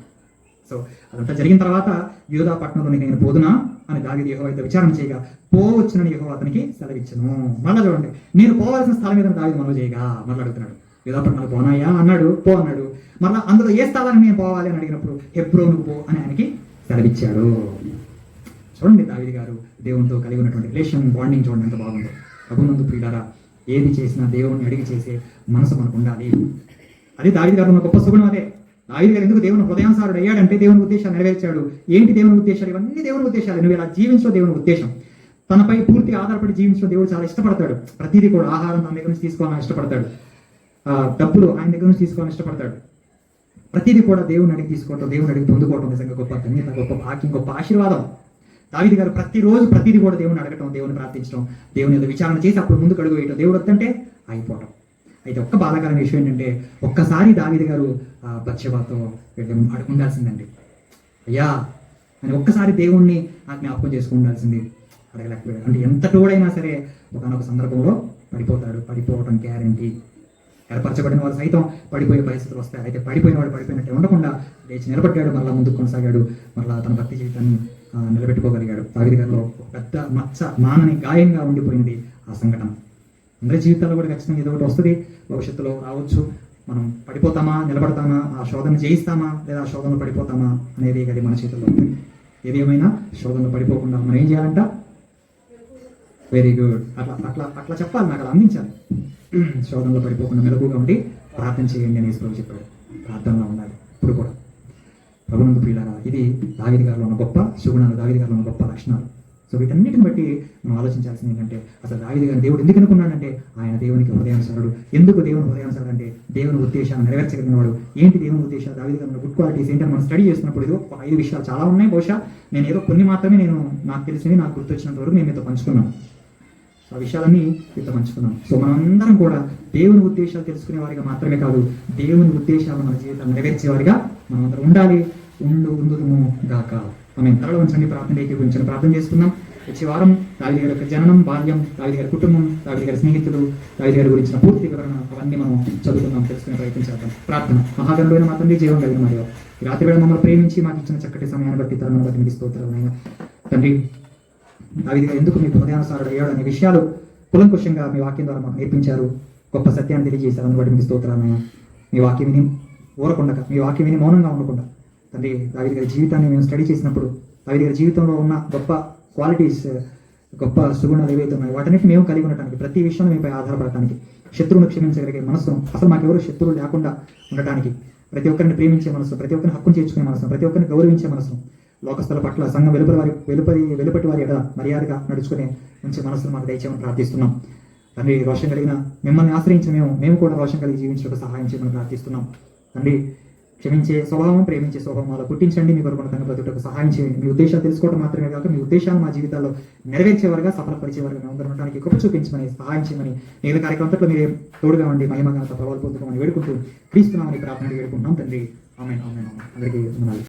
సో అదంతా జరిగిన తర్వాత యూదా పట్టణంలోని నేను పోదునా అని దావీదు యెహోవా యొద్ద విచారణ చేయగా, పోవచ్చునని యెహోవా అతనికి సెలవిచ్చెను. మళ్ళా చూడండి, నేను పోవాల్సిన స్థలం మీద దావీదు మనవి చేయగా మళ్ళీ అడుగుతున్నాడు, యూదా పట్టణాలు పోనాయా అన్నాడు, పో అన్నాడు. మళ్ళీ అందులో ఏ స్థలాన్ని నేను పోవాలి అని అడిగినప్పుడు హెబ్రోనుకు పో అని ఆయనకి సెలవిచ్చాడు. చూడండి దావీదు గారు దేవునితో కలిగి ఉన్నటువంటి రిలేషన్, బాండింగ్ చూడండి ఎంత బాగుందో. ప్రభునందు ప్రియులారా, ఏది చేసినా దేవుని అడిగి చేసే మనసు మనకు ఉండాలి. అది దావీదు గారు ఉన్న గొప్ప సుగుణం. అదే దావీదు గారు ఎందుకు దేవుని హృదయానుసారుడు అయ్యాడంటే దేవుని ఉద్దేశాలు నెరవేర్చాడు. ఏంటి దేవుని ఉద్దేశాలు? ఇవన్నీ దేవుని ఉద్దేశాలు. నువ్వు ఇలా జీవించడం దేవుని ఉద్దేశం. తనపై పూర్తిగా ఆధారపడి జీవించడం దేవుడు చాలా ఇష్టపడతాడు. ప్రతిదీ కూడా, ఆహారం తన దగ్గర నుంచి తీసుకోవాలని ఇష్టపడతాడు, డబ్బులు ఆయన దగ్గర నుంచి తీసుకోవాలని ఇష్టపడతాడు. ప్రతిదీ కూడా దేవుని అడిగి తీసుకోవటం, దేవుని అడిగి పొందుకోవటం నిజంగా గొప్ప ధన్యత, గొప్ప భాగ్యం, గొప్ప ఆశీర్వాదం. దావీదు గారు ప్రతిరోజు ప్రతిదీ కూడా దేవుని అడగటం, దేవుని ప్రార్థించడం, దేవుని యొక్క విచారణ చేసి అప్పుడు ముందుకు అడుగు వేయటం, దేవుడు వద్దంటే అయిపోవటం. అయితే ఒక్క బాధాకరమైన విషయం ఏంటంటే ఒక్కసారి దావీదు గారు బత్షెబాతో వెళ్ళి అడుగుండాల్సిందండి. అయ్యా అని ఒక్కసారి దేవుణ్ణి జ్ఞాపకం చేసుకుండాల్సింది. అడగలేకపోయాడు. అంటే ఎంత తోడైనా సరే ఒకనొక సందర్భంలో పడిపోవటం గ్యారంటీ. ఏర్పరచబడిన వాళ్ళు సైతం పడిపోయే పరిస్థితులు వస్తాయి. అయితే పడిపోయిన వాడు పడిపోయినట్టే ఉండకుండా లేచి నిలబడ్డాడు, మరలా ముందుకు కొనసాగాడు, మరలా తన భక్తి జీవితాన్ని నిలబెట్టుకోగలిగాడు. దావీదు గారిలో పెద్ద మచ్చ, మానని గాయంగా ఉండిపోయింది ఆ సంఘటన. అందరి జీవితాల్లో కూడా ఖచ్చితంగా ఏదో ఒకటి వస్తుంది, భవిష్యత్తులో రావచ్చు. మనం పడిపోతామా, నిలబడతామా, ఆ శోధన జయిస్తామా, లేదా ఆ శోధనలో పడిపోతామా అనేది అది మన చేతుల్లో ఉంది. ఏది ఏమైనా శోధనలో పడిపోకుండా మనం ఏం చేయాలంట? వెరీ గుడ్, అట్లా చెప్పాలి, నాకు అలా అందించాలి. శోధనలో పడిపోకుండా మెలకుగా ఉండి ప్రార్థన చేయండి అని యేసు చెప్పాడు. ప్రార్థనలో ఉండాలి ఇప్పుడు కూడా. ప్రభునందు ప్రియులారా, ఇది దావీదు గారిలో ఉన్న గొప్ప సుగుణాలు, దావీదు గారిలో ఉన్న గొప్ప లక్షణాలు. సో వీటన్నిటిని బట్టి మనం ఆలోచించాల్సింది ఏంటంటే, అసలు దావీదు గారిని దేవుడు ఎందుకు అనుకున్నాడంటే ఆయన దేవునికి హృదయానుసారుడు. ఎందుకు దేవుని హృదయానుసారుడు అంటే దేవుని ఉద్దేశాన్ని నెరవేర్చగలిగిన వాడు. ఏంటి దేవుని ఉద్దేశాలు, దావీదు గారి గుడ్ క్వాలిటీస్ ఏంటని మనం స్టడీ చేస్తున్నప్పుడు ఇది ఒక 5 విషయాలు చాలా ఉన్నాయి. బహుశా నేను ఏదో కొన్ని మాత్రమే నాకు తెలిసినవి, నాకు గుర్తొచ్చినంత వరకు నేను మీతో పంచుకున్నాను. ఆ విషయాలన్నీ మీతో పంచుకున్నాను. సో మనందరం కూడా దేవుని ఉద్దేశాలు తెలుసుకునే వారిగా మాత్రమే కాదు, దేవుని ఉద్దేశాలు మన జీవితాన్ని నెరవేర్చేవారిగా మనం అందరం ఉండాలి. ఉండుము గాక. మనం తరలో ఉంచండి, ప్రార్థన గురించి ప్రార్థన చేసుకుందాం. వచ్చే వారం దావీదు గారి యొక్క జననం, బాల్యం, దావీదు గారి కుటుంబం, దావీదు గారి స్నేహితులు, దావీదు గారి గురించిన పూర్తి వివరణ అవన్నీ మనం చదువుకుందాం, తెలుసుకునే ప్రయత్నం చేద్దాం. ప్రార్థన. మహాగణుడైన మా తండ్రి, జీవం కలిగిన మరియు ఈ రాత్రి వేళ మమ్మల్ని ప్రేమించి మాకు ఇచ్చిన చక్కటి సమయాన్ని బట్టి, తరుణాన్ని బట్టి మీకు స్తోత్రాలు తండ్రి. దావీదు గారు ఎందుకు మీకు హృదయానుసారుడు అయ్యాడు అనే విషయాలు కులంకుషంగా మీ వాక్యం ద్వారా మాకు నేర్పించారు. గొప్ప సత్యాన్ని తెలియజేశారు. అందుబట్టి మీకు స్తోత్రాలయ్యా. మీ వాక్యం విని ఊరకుండా, మీ వాక్యం విని మౌనంగా ఉండకుండా తండ్రి, దావీదు గారి జీవితాన్ని మేము స్టడీ చేసినప్పుడు దావీదు గారి జీవితంలో ఉన్న గొప్ప క్వాలిటీస్, గొప్ప సుగుణాలు ఏవైతే ఉన్నాయో వాటన్నిటి మేము కలిగి ఉండటానికి, ప్రతి విషయంలో మీపై ఆధారపడటానికి, శత్రువును క్షమించగలిగే మనసు, అసలు మాకెవరు శత్రువులు లేకుండా ఉండటానికి, ప్రతి ఒక్కరిని ప్రేమించే మనసు, ప్రతి ఒక్కరిని హక్కును చేర్చుకునే మనసు, ప్రతి ఒక్కరిని గౌరవించే మనసు, లోకస్తుల పట్ల సంఘం వెలుపటి వారి ఎడ మర్యాదగా నడుచుకునే మంచి మనసును మాకు దయచేయమని ప్రార్థిస్తున్నాం. తండ్రి, రోషం కలిగిన మిమ్మల్ని ఆశ్రయించిన మేము కూడా రోషం కలిగి జీవించడానికి సహాయం చేయమని ప్రార్థిస్తున్నాం. తండ్రి, క్షమించే స్వభావం, ప్రేమించే స్వభావం అలా పుట్టించండి. మీ కొరకు తండ్రి ప్రతి సహాయం చేయండి. మీ ఉద్దేశాలు తెలుసుకోవడం మాత్రమే కాక మీ ఉద్దేశాలు మా జీవితాల్లో నెరవేర్చేవారుగా, సఫలపరిచేవారుగా మేము ఉండడానికి కృప చూపించమని, సహాయం చేయమని, మిగతా కార్యక్రమంలో మీరే తోడుగా ఉండి మహిమగా ప్రభావాలు పొందుకోమని వేడుకుంటూ క్రీస్తున్నామని ప్రార్థన వేడుకుంటున్నాం తండ్రి. ఆమేన్, ఆమేన్, ఆమేన్. అందరికీ వందనాలు.